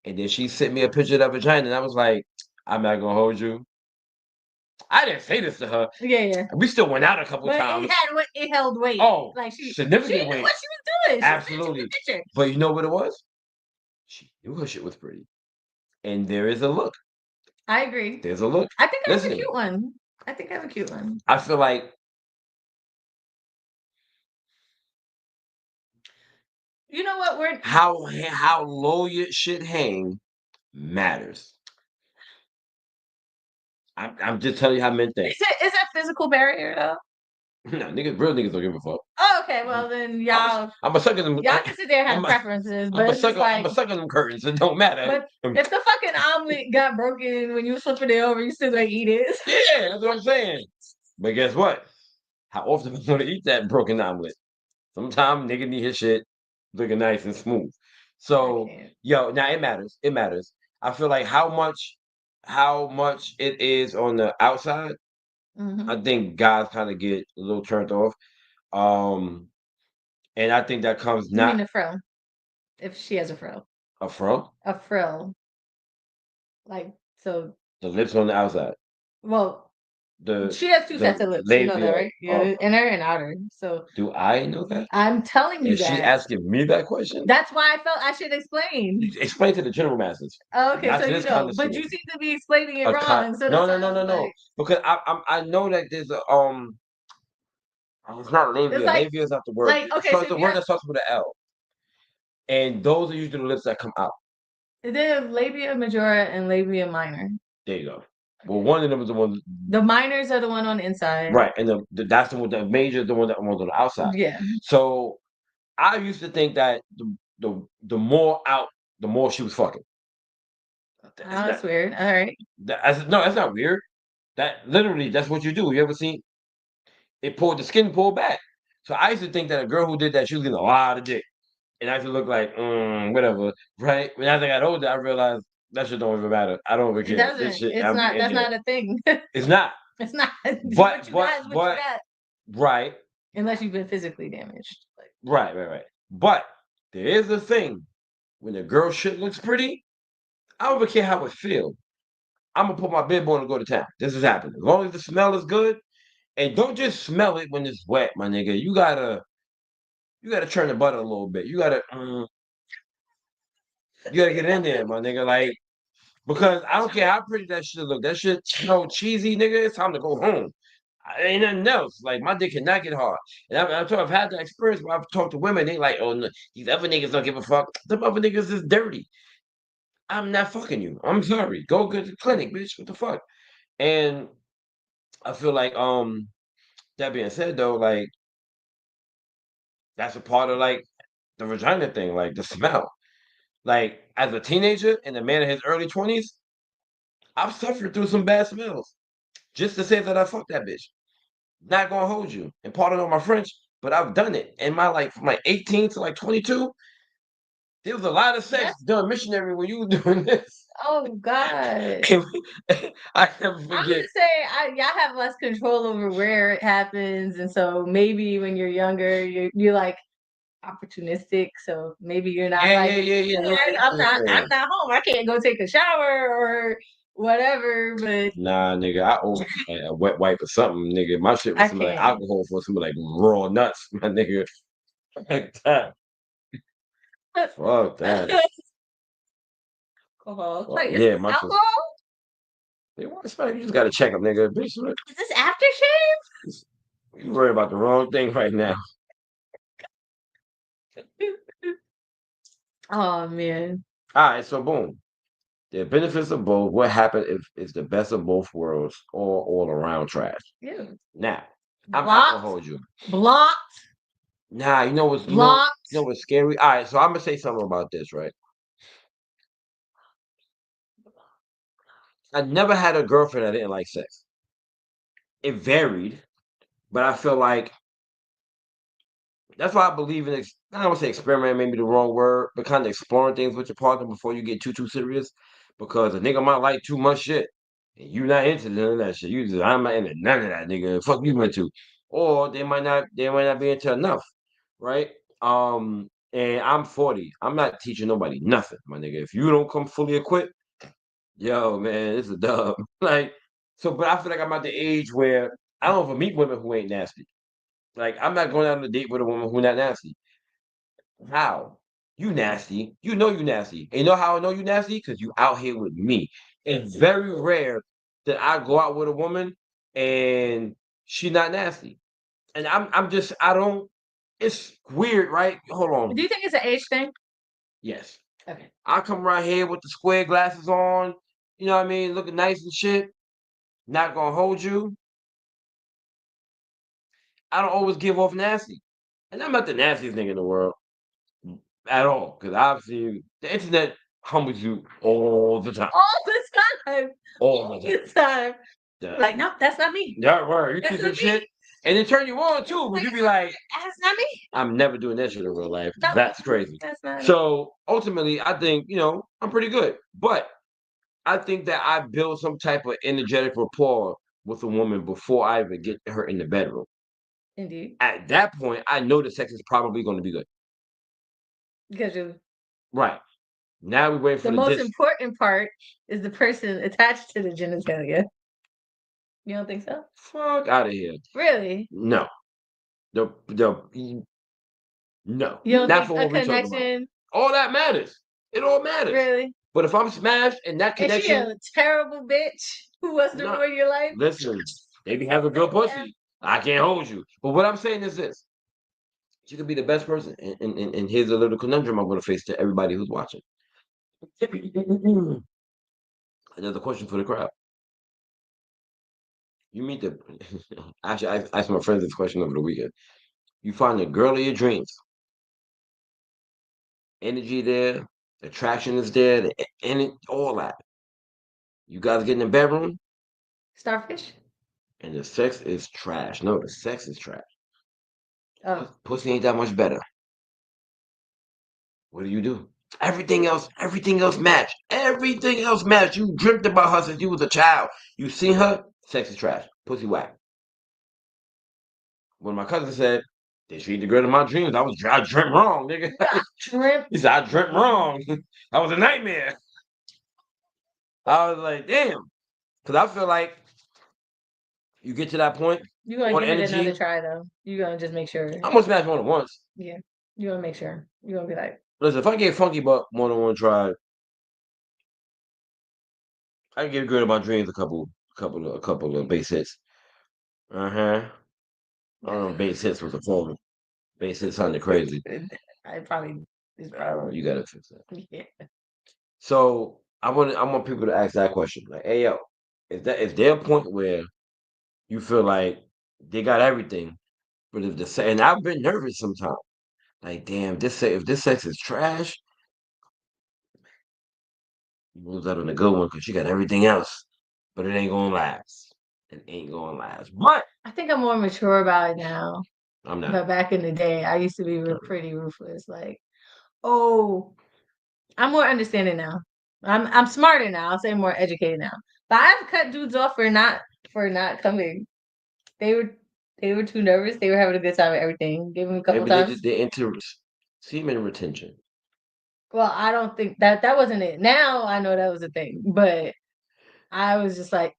And then she sent me a picture of that vagina, and I was like, I'm not gonna hold you. I didn't say this to her. Yeah, yeah. We still went out a couple But times. it held weight. Oh, Like she significant knew weight. what she was doing. She sent you Absolutely. the picture. But you know what it was? She knew her shit was pretty. And there is a look. I agree. There's a look. I think I have a Listen, cute one. I think I have a cute one. I feel like You know what? We're how low your shit hang matters. I'm just telling you how men think. is that physical barrier though? No, niggas, real niggas don't give a fuck. Oh, okay. Well then I'm a sucker them. y'all can sit there and I'm have a, preferences, but it's just I'm like a sucker them curtains. It don't matter. but if the fucking omelet got broken when you were flipping it over, you still gonna eat it. Yeah, that's what I'm saying. But guess what? How often I want to eat that broken omelet? Sometimes nigga need his shit looking nice and smooth. So yo, now it matters. It matters. I feel like how much it is on the outside. I Mm-hmm. think guys kind of get a little turned off. Um, and I think that comes You mean not a fro? If she has a fro. a fro, A frill. Like so the lips on the outside, well the she has two the sets of lips. You know that, labia. right? Yeah, inner and outer. So Do I know that? I'm telling you Is she that. asking me that question? That's why I felt I should explain. Explain to the general masses, Oh, okay, not so to you this know, but condescending. you seem to be explaining it wrong. So No, that's no, why no, I no, was no. like, Because I know that there's a it's not it's labia. like, Labia is not the word. okay, So so it's if the you're word that starts with an L. And those are usually the lips that come out. the labia majora and labia minor. There you go. Well, one of them is the one, The minors are the one on the inside. right? And that's the one. The major is the one that one's on the outside. Yeah. So I used to think that the more out, the more she was fucking. Oh, It's that's not, weird. All right. no, that's not weird. That literally, that's what you do. You ever seen it pulled the skin pulled back? So I used to think that a girl who did that, she was getting a lot of dick. And I used to look like, whatever, right? When as I got older, I realized that shit don't even matter. I don't even It care. This doesn't. shit, It's I'm not. in That's there. not a thing. It's not. It's not. But, What you but, got is what you but, got. right, Unless you've been physically damaged. Like, right. But there is a thing when the girl shit looks pretty, I don't even care how it feels. I'm gonna put my bib on and go to town. This is happening. As long as the smell is good, and don't just smell it when it's wet, my nigga. You gotta turn the butter a little bit. You gotta get in there, my nigga. Like because I don't care how pretty that shit look. That shit cheesy, nigga. It's time to go home. Ain't nothing else. Like my dick cannot get hard. And I've had that experience where I've talked to women. They like, oh, no, these other niggas don't give a fuck. Them other niggas is dirty. I'm not fucking you. I'm sorry. Go to the clinic, bitch. What the fuck? And I feel like, that being said, though, like that's a part of like the vagina thing, like the smell. Like as a teenager and a man in his early 20s, I've suffered through some bad smells just to say that I fucked that bitch. Not gonna hold you. And pardon on my French, but I've done it. In my like from like 18 to like 22, there was a lot of sex done missionary when you were doing this. oh God. I never I'm forget. gonna say y'all have less control over where it happens, and so maybe when you're younger, you like opportunistic. So maybe you're not Yeah, like, yeah, yeah, yeah. No, "Yeah, I'm not yeah. home. I can't go take a shower or whatever." But Nah, nigga, I owe like a wet wipe or something, nigga. My shit was I some like can't. alcohol for some like raw nuts, my nigga. Fuck that. Fuck that. Alcohol. It's Fuck, like, is yeah, this my shit. alcohol? They want to You just gotta check them, nigga. Bitch, Is this aftershave? you worry about the wrong thing right now. Oh man. All right, so boom. The benefits of both. What happened if it's the best of both worlds, or all around trash. Yeah. Now, I'm not gonna Blocked. hold you. Blocked. Nah, you know Blocked. what's scary. All right, so I'm gonna say something about this, right? I never had a girlfriend that didn't like sex. It varied, but I feel like that's why I believe in. I don't want to say experiment, maybe the wrong word, but kind of exploring things with your partner before you get too serious. Because a nigga might like too much shit, and you not into none of that shit. You just I'm not into none of that, nigga. Fuck you into, or they might not be into enough, right? And I'm 40. I'm not teaching nobody nothing, my nigga. If you don't come fully equipped, yo, man, it's a dub. Like, so, but I feel like I'm at the age where I don't ever meet women who ain't nasty. Like, I'm not going out on a date with a woman who not nasty. How? You nasty. You know you nasty. And you know how I know you nasty? Because you out here with me. It's very rare that I go out with a woman and she not nasty. And I'm just I don't it's weird, right? Hold Do on. you think it's an age thing? Yes. Okay. I come right here with the square glasses on, you know what I mean, looking nice and shit. Not gonna hold you. I don't always give off nasty. And I'm not the nastiest nigga in the world. At all, because obviously the internet humbles you all the time. All the time. All All the the time. time. Yeah. Like, no, that's not me. Yeah, right. You see That's some not me. shit and it turn you on too, but you be like, That's not me. I'm never doing that shit in real life. No, That's crazy. that's not me. So ultimately, I think, I'm pretty good. But I think that I build some type of energetic rapport with a woman before I even get her in the bedroom. Indeed. At that point, I know the sex is probably going to be good. Because you Right. Now we wait the for the most dish. important part is the person attached to the genitalia. You don't think so? Fuck out of here. Really? No. The no, You don't not think for a what we talking about. connection? All that matters. It all matters. Really? But if I'm smashed and that Is she connection, a terrible bitch who wants to no. ruin your life? Listen, maybe have a good pussy. I can't hold you. But what I'm saying is this: you could be the best person, and here's a little conundrum I'm going to face to everybody who's watching. Another question for the crowd. You meet the actually, I asked my friends this question over the weekend. You find the girl of your dreams, energy there, attraction is there, and all that. You guys get in the bedroom, Starfish? and the sex is trash. No, the sex is trash. Oh. Pussy ain't that much better. What do? Everything else matched. Everything else matched. You dreamt about her since you was a child. You seen her, sex is trash. Pussy whack. When my cousin said, they treat the girl in my dreams, I dreamt wrong, nigga. Shrimp? He said, I dreamt wrong. That was a nightmare. I was like, damn. Because I feel like you get to that point You're gonna on give it another energy. try though. You're gonna just make sure. I'm gonna smash more than once. Yeah. You're gonna make sure. You're gonna be like, Listen, if I get funky butt more than one try, I can give girl in my dreams a couple of base hits. Uh-huh. I don't know, base hits was a form. Base hits sounded crazy. I probably is probably You gotta fix that. yeah. So I want people to ask that question. Like, hey yo, is there a point where you feel like they got everything, but if and I've been nervous sometimes. Like, damn, if this sex is trash, you lose out on a good one because you got everything else, but it ain't gonna last. It ain't gonna last. But I think I'm more mature about it now. I'm not. But back in the day, I used to be pretty ruthless. Like, oh, I'm more understanding now. I'm smarter now. I'll say more educated now. But I've cut dudes off for not coming. They were they were too nervous. They were having a good time with everything. Gave them a couple Maybe times. they're into. Semen retention. Well, I don't think that wasn't it. Now I know that was a thing, but I was just like,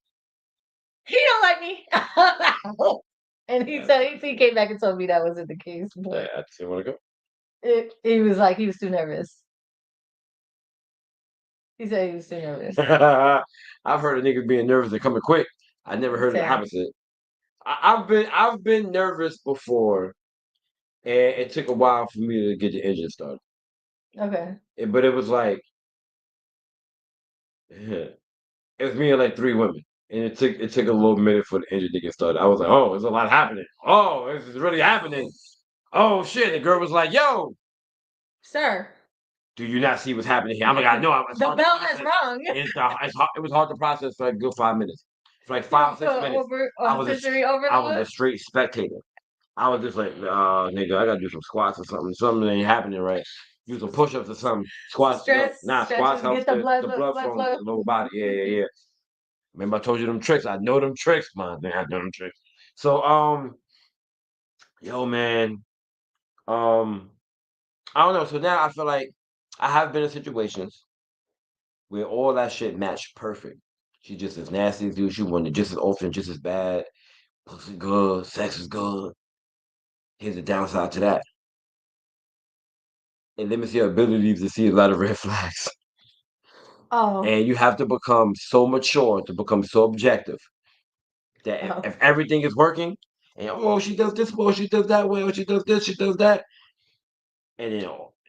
he don't like me. And he came back and told me that wasn't the case, but I just didn't want to go. he was like he was too nervous. He said he was too nervous. I've heard of niggas being nervous and coming quick. I never heard of the Same. opposite. I've been nervous before, and it took a while for me to get the engine started. Okay. But it was like it was me and like three women, and it took a little minute for the engine to get started. I was like, oh, there's a lot happening. Oh, this is really happening. Oh shit! The girl was like, yo, Sir, do you not see what's happening here? I'm like, I know. I was the bell has rung. it was hard to process for like a good 5 minutes. For like 5 6 minutes, I was Sensory I was overload. a straight spectator. I was just like, nigga, I gotta do some squats or something. Something ain't happening right. Do some push-ups or something. Squats, squats Stretches, helps get the the blood blood flow into flow. the lower body. Yeah, yeah, yeah. Remember I told you them tricks. I know them tricks, man. I know them tricks. So, yo, man, um, I don't know. So now I feel like I have been in situations where all that shit matched perfect. She just as nasty as you. She wanted just as often, just as bad. Pussy good, sex is good. Here's the downside to that. It limits your ability to see a lot of red flags. Oh, And you have to become so mature to become so objective that if, oh. if everything is working, and oh, she does this, well, she does that way, or she does this, she does that, and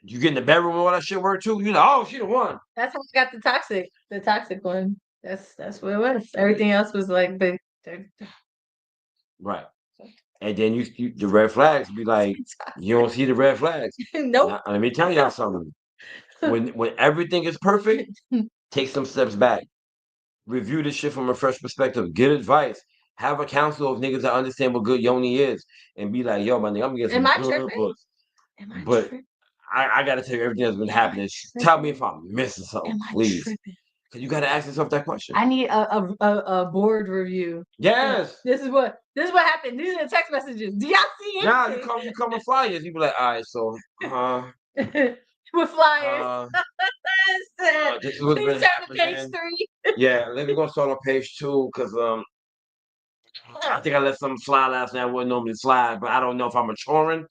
you get in the bedroom and all that shit work too, you're like, oh, she the one. That's how I got the toxic one. That's what it was. Everything else was like big. Right. And then the red flags be like, you don't see the red flags. Nope. Now, let me tell y'all something. When everything is perfect, take some steps back. Review this shit from a fresh perspective. Get advice. Have a council of niggas that understand what good Yoni is, and be like, yo, my nigga, I'm gonna get Am some I good tripping? books. Am I But tripping? I gotta tell you everything that's been Am I happening. Tell me tripping? if I'm missing something, Am I please. tripping? Cause you gotta ask yourself that question. I need a board review. Yes. This is what happened. These are the text messages. Do y'all see Now anything? you come with flyers. You be like, all right, so With flyers. uh, Listen, this is what's please been turn to page happening. 3. Yeah, let me go start on page 2 because I think I let something slide last night. I wouldn't normally slide, but I don't know if I'm maturing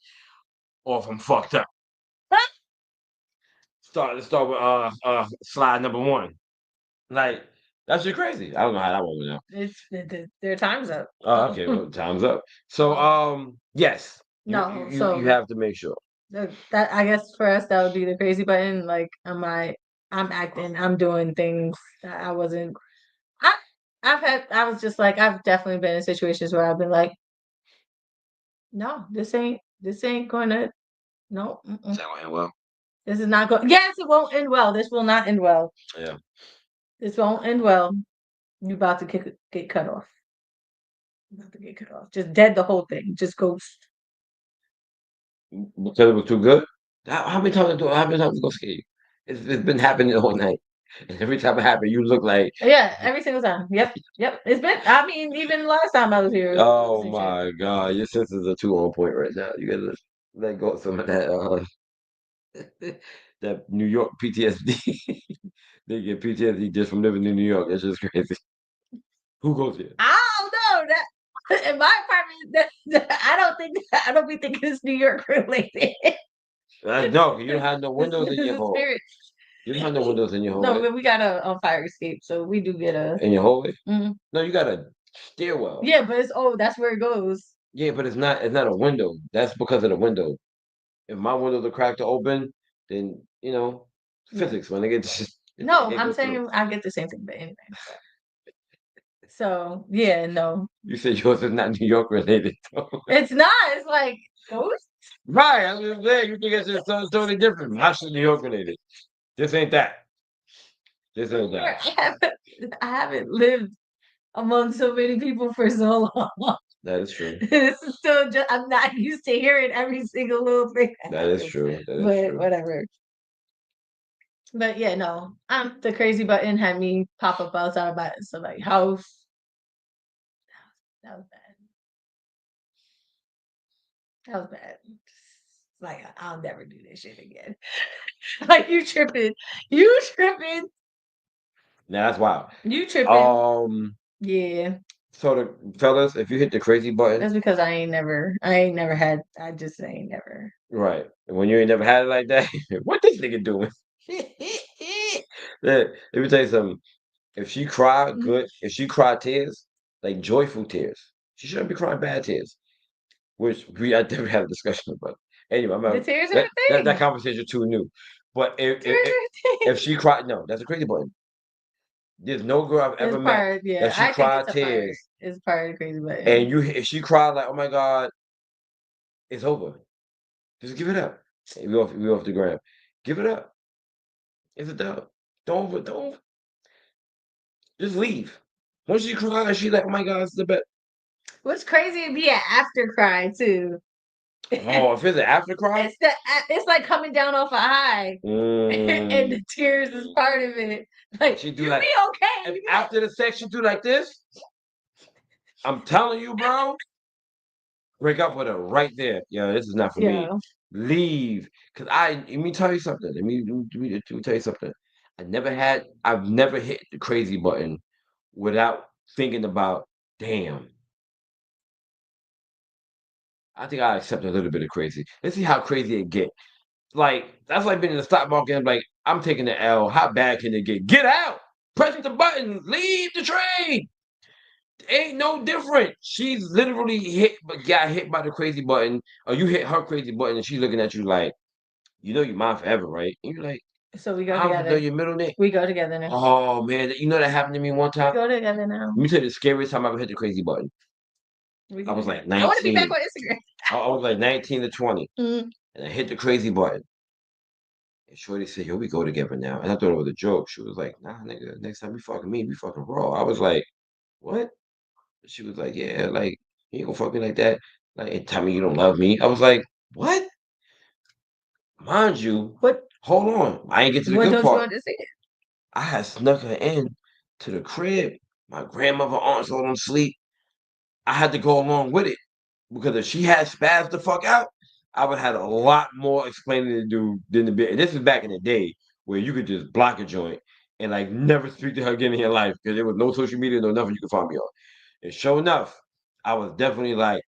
or if I'm fucked up. Let's start with slide number 1. Like that's just crazy. I don't know how that one went out. Their time's up. Oh, okay, well, time's up. So yes, No, you so have to make sure. that I guess for us that would be the crazy button. Like, I'm acting, I'm doing things that I wasn't. I I was just like I've definitely been in situations where I've been like, no, this ain't gonna no, Is that going well? this is not going. Yes, it won't end well. This will not end well. Yeah. This won't end well. You about to get cut off. You about to get cut off. Just dead the whole thing. Just ghost. Because it was too good. How many times how many times it gonna scare you? It's been happening all night, and every time it happened, you look like, Yeah, every single time. Yep, yep. It's been. I mean, even last time I was here, it was the oh same shit. my god, your senses are too on point right now. You gotta let go of some of that that New York PTSD. They get PTSD just from living in New York. That's just crazy. Who goes here? I don't know that in my apartment. I don't be thinking it's New York related. No, you don't have no This windows in is your a home. spirit. You don't have no windows in your No, hallway. but we got a fire escape, so we do get a. In your hallway? Mhm. No, you got a stairwell. Yeah, but that's where it goes. Yeah, but it's not a window. That's because of the window. If my windows are cracked or open, then Yeah. physics when they get No, it I'm goes through. saying I get the same thing, but anyway. So yeah, no, You said yours is not New York related. it's not. It's like ghosts. Right, I was just saying you think it's just something totally different. My shit New York related. This ain't that. This ain't I that. haven't I haven't lived among so many people for so long. That is true. This is still just I'm not used to hearing every single little thing that That is happens. true. That is But true. whatever. But yeah, no. The crazy button had me pop up outside by somebody's house. That was bad. That was bad. like, I'll never do this shit again. Like you tripping. You tripping. Now that's wild. You tripping. Um, Yeah. so the fellas, if you hit the crazy button, That's because I ain't never had I just ain't never. right? When you ain't never had it like that, what this nigga doing? Let me tell you something. If she cry good, if she cry tears, like joyful tears, she shouldn't be crying bad tears. Which I never had a discussion about. Anyway, The tears are that, a that thing. conversation too new. But Tears are a if thing. she cried, no, that's a crazy button. There's no girl I've It's ever met part, that yeah. she I think cried tears, it's part of the crazy button. and if she cried like, oh my god, it's over. Just give it up. Hey, we off the gram. Give it up. It's a dub. Don't just leave. Once she cries, she like, oh my god, it's the best. What's crazy would be an after cry too. Oh, if it's an after cry, It's like coming down off a high, and mm, the tears is part of it. Like she do you like be okay. if You be like, after the sex she do like this. I'm telling you, bro. Break up with her right there. Yo, this is not for me. yeah. Leave. Cause let me tell you something. Let me tell you something. I've never hit the crazy button without thinking about, damn, I think I accept a little bit of crazy. Let's see how crazy it get. Like, that's like being in the stock market. I'm like, I'm taking the L. How bad can it get? Get out. Press the button. Leave the trade. Ain't no different. She's literally got hit by the crazy button, or you hit her crazy button, and she's looking at you like, you know, you're mine forever, right? And you're like, So we go I don't even know together. your middle name. We go together now. Oh man, you know that happened to me one We time. go together now. Let me tell you the scariest time I ever hit the crazy button. We I go was together. like I want to be back 19. on Instagram. I was like 19 to 20, Mm. and I hit the crazy button. And Shorty said, "Yo, we go together now." And I thought it was a joke. She was like, "Nah, nigga, next time you fucking me, we fucking raw." I was like, "What?" She was like, "Yeah, like you ain't gonna fuck me like that. Like, and tell me you don't love me." I was like, "What?" Mind you, What hold on. I ain't get to the what good don't you part. understand? I had snuck her in to the crib. My grandmother, aunts all on sleep. I had to go along with it because if she had spazzed the fuck out, I would have had a lot more explaining to do than the bit. And this is back in the day where you could just block a joint and like never speak to her again in your life because there was no social media, no nothing you could find me on. And sure enough, I was definitely like,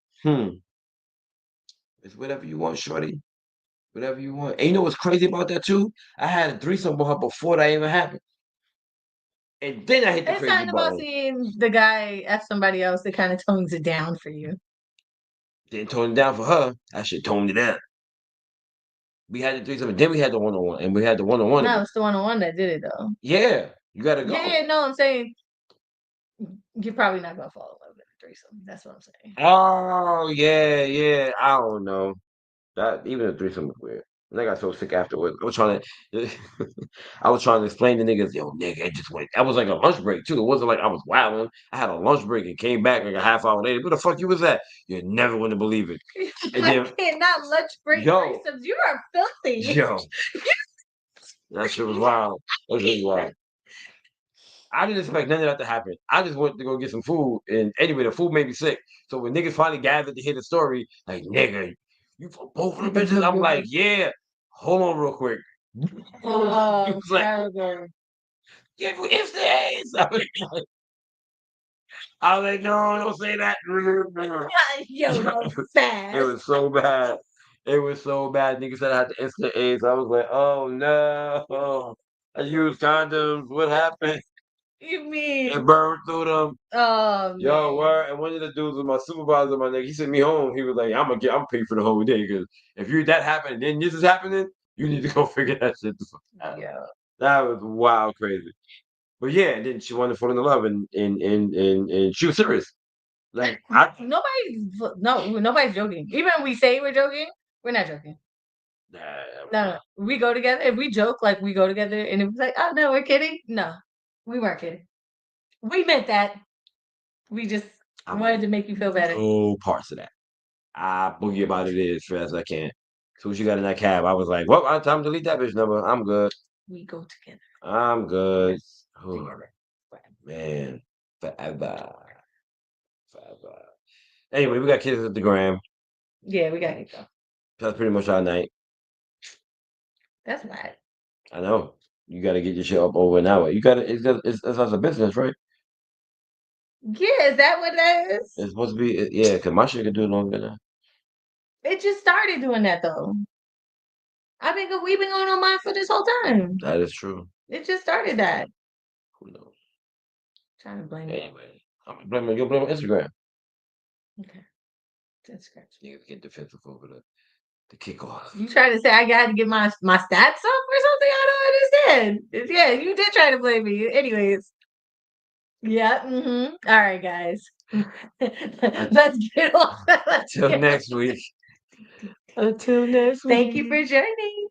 it's whatever you want, shorty. Whatever you want. And you know what's crazy about that too? I had a threesome with her before that even happened. And then I hit the It's crazy something about button. seeing the guy F somebody else that kind of tones it down for you. Didn't tone it down for her. I should tone it down. We had the threesome, and then we had the one on one, and we had the one on one No, again. it's the one on one that did it though. Yeah, you gotta Yeah, go. yeah, no, I'm saying you're probably not gonna fall in love with a threesome. That's what I'm saying. Oh yeah, yeah. I don't know. That even the threesome was weird. And I got so sick afterwards. I was trying to, I was trying to explain to niggas, yo, nigga, it just went. That was like a lunch break too. It wasn't like I was wilding. I had a lunch break and came back like a half hour later. Where the fuck you was at? You're never gonna believe it. And I then, cannot lunch break yo, threesomes. You are filthy. yo, that shit was wild. That was really wild. I didn't expect none of that to happen. I just went to go get some food, and anyway, the food made me sick. So when niggas finally gathered to hear the story, like nigga, you for both of them bitches, I'm like, yeah. Hold on, real quick. He Oh, was like, terrible. yeah, it's the A's. I was like, no, don't say that. Yo, no It fast. was so bad. It was so bad. Niggas said I had the instant AIDS. I was like, oh no. I used condoms. What happened? You It mean? burned through them. Oh Yo, man. word. And one of the dudes was my supervisor, my nigga. He sent me home. He was like, I'm paying for the whole day because if you that happened, then this is happening, you need to go figure that shit the fuck out. Yeah. That was wild crazy. But yeah, and then she wanted to fall in love and she was serious. Like Nobody's joking. Even when we say we're joking, we're not joking. No. We go together. If we joke like we go together and it was like, oh no, we're kidding. No, we weren't kidding. We meant that. We just wanted to make you feel better. no parts of that. I boogie about it as fast as I can. So what you got in that cab? I was like, well, I time to delete that bitch number. I'm good. We go together. I'm good. Oh, Together. man. Forever. Forever. Anyway, we got kids at the gram. Yeah, we got it though. That's pretty much our night. That's bad. I know. You got to get your shit up over an hour. You got to. It's as a business, right? Yeah, is that what that is? It's supposed to be. Yeah, because my shit can do it longer than that. It just started doing that though. We've been going on mine for this whole time. That is true. It just started that. Who knows? Trying to blame it. Anyway, I'm blaming you. Blame Instagram. Okay. That's great. You get defensive over the kickoff. You trying to say I got to get my stats up or something? I don't understand. Yeah, you did try to blame me. Anyways. Yeah. Mm-hmm. All right, guys. Let's get off. Till next week. Until next week. Thank you for joining.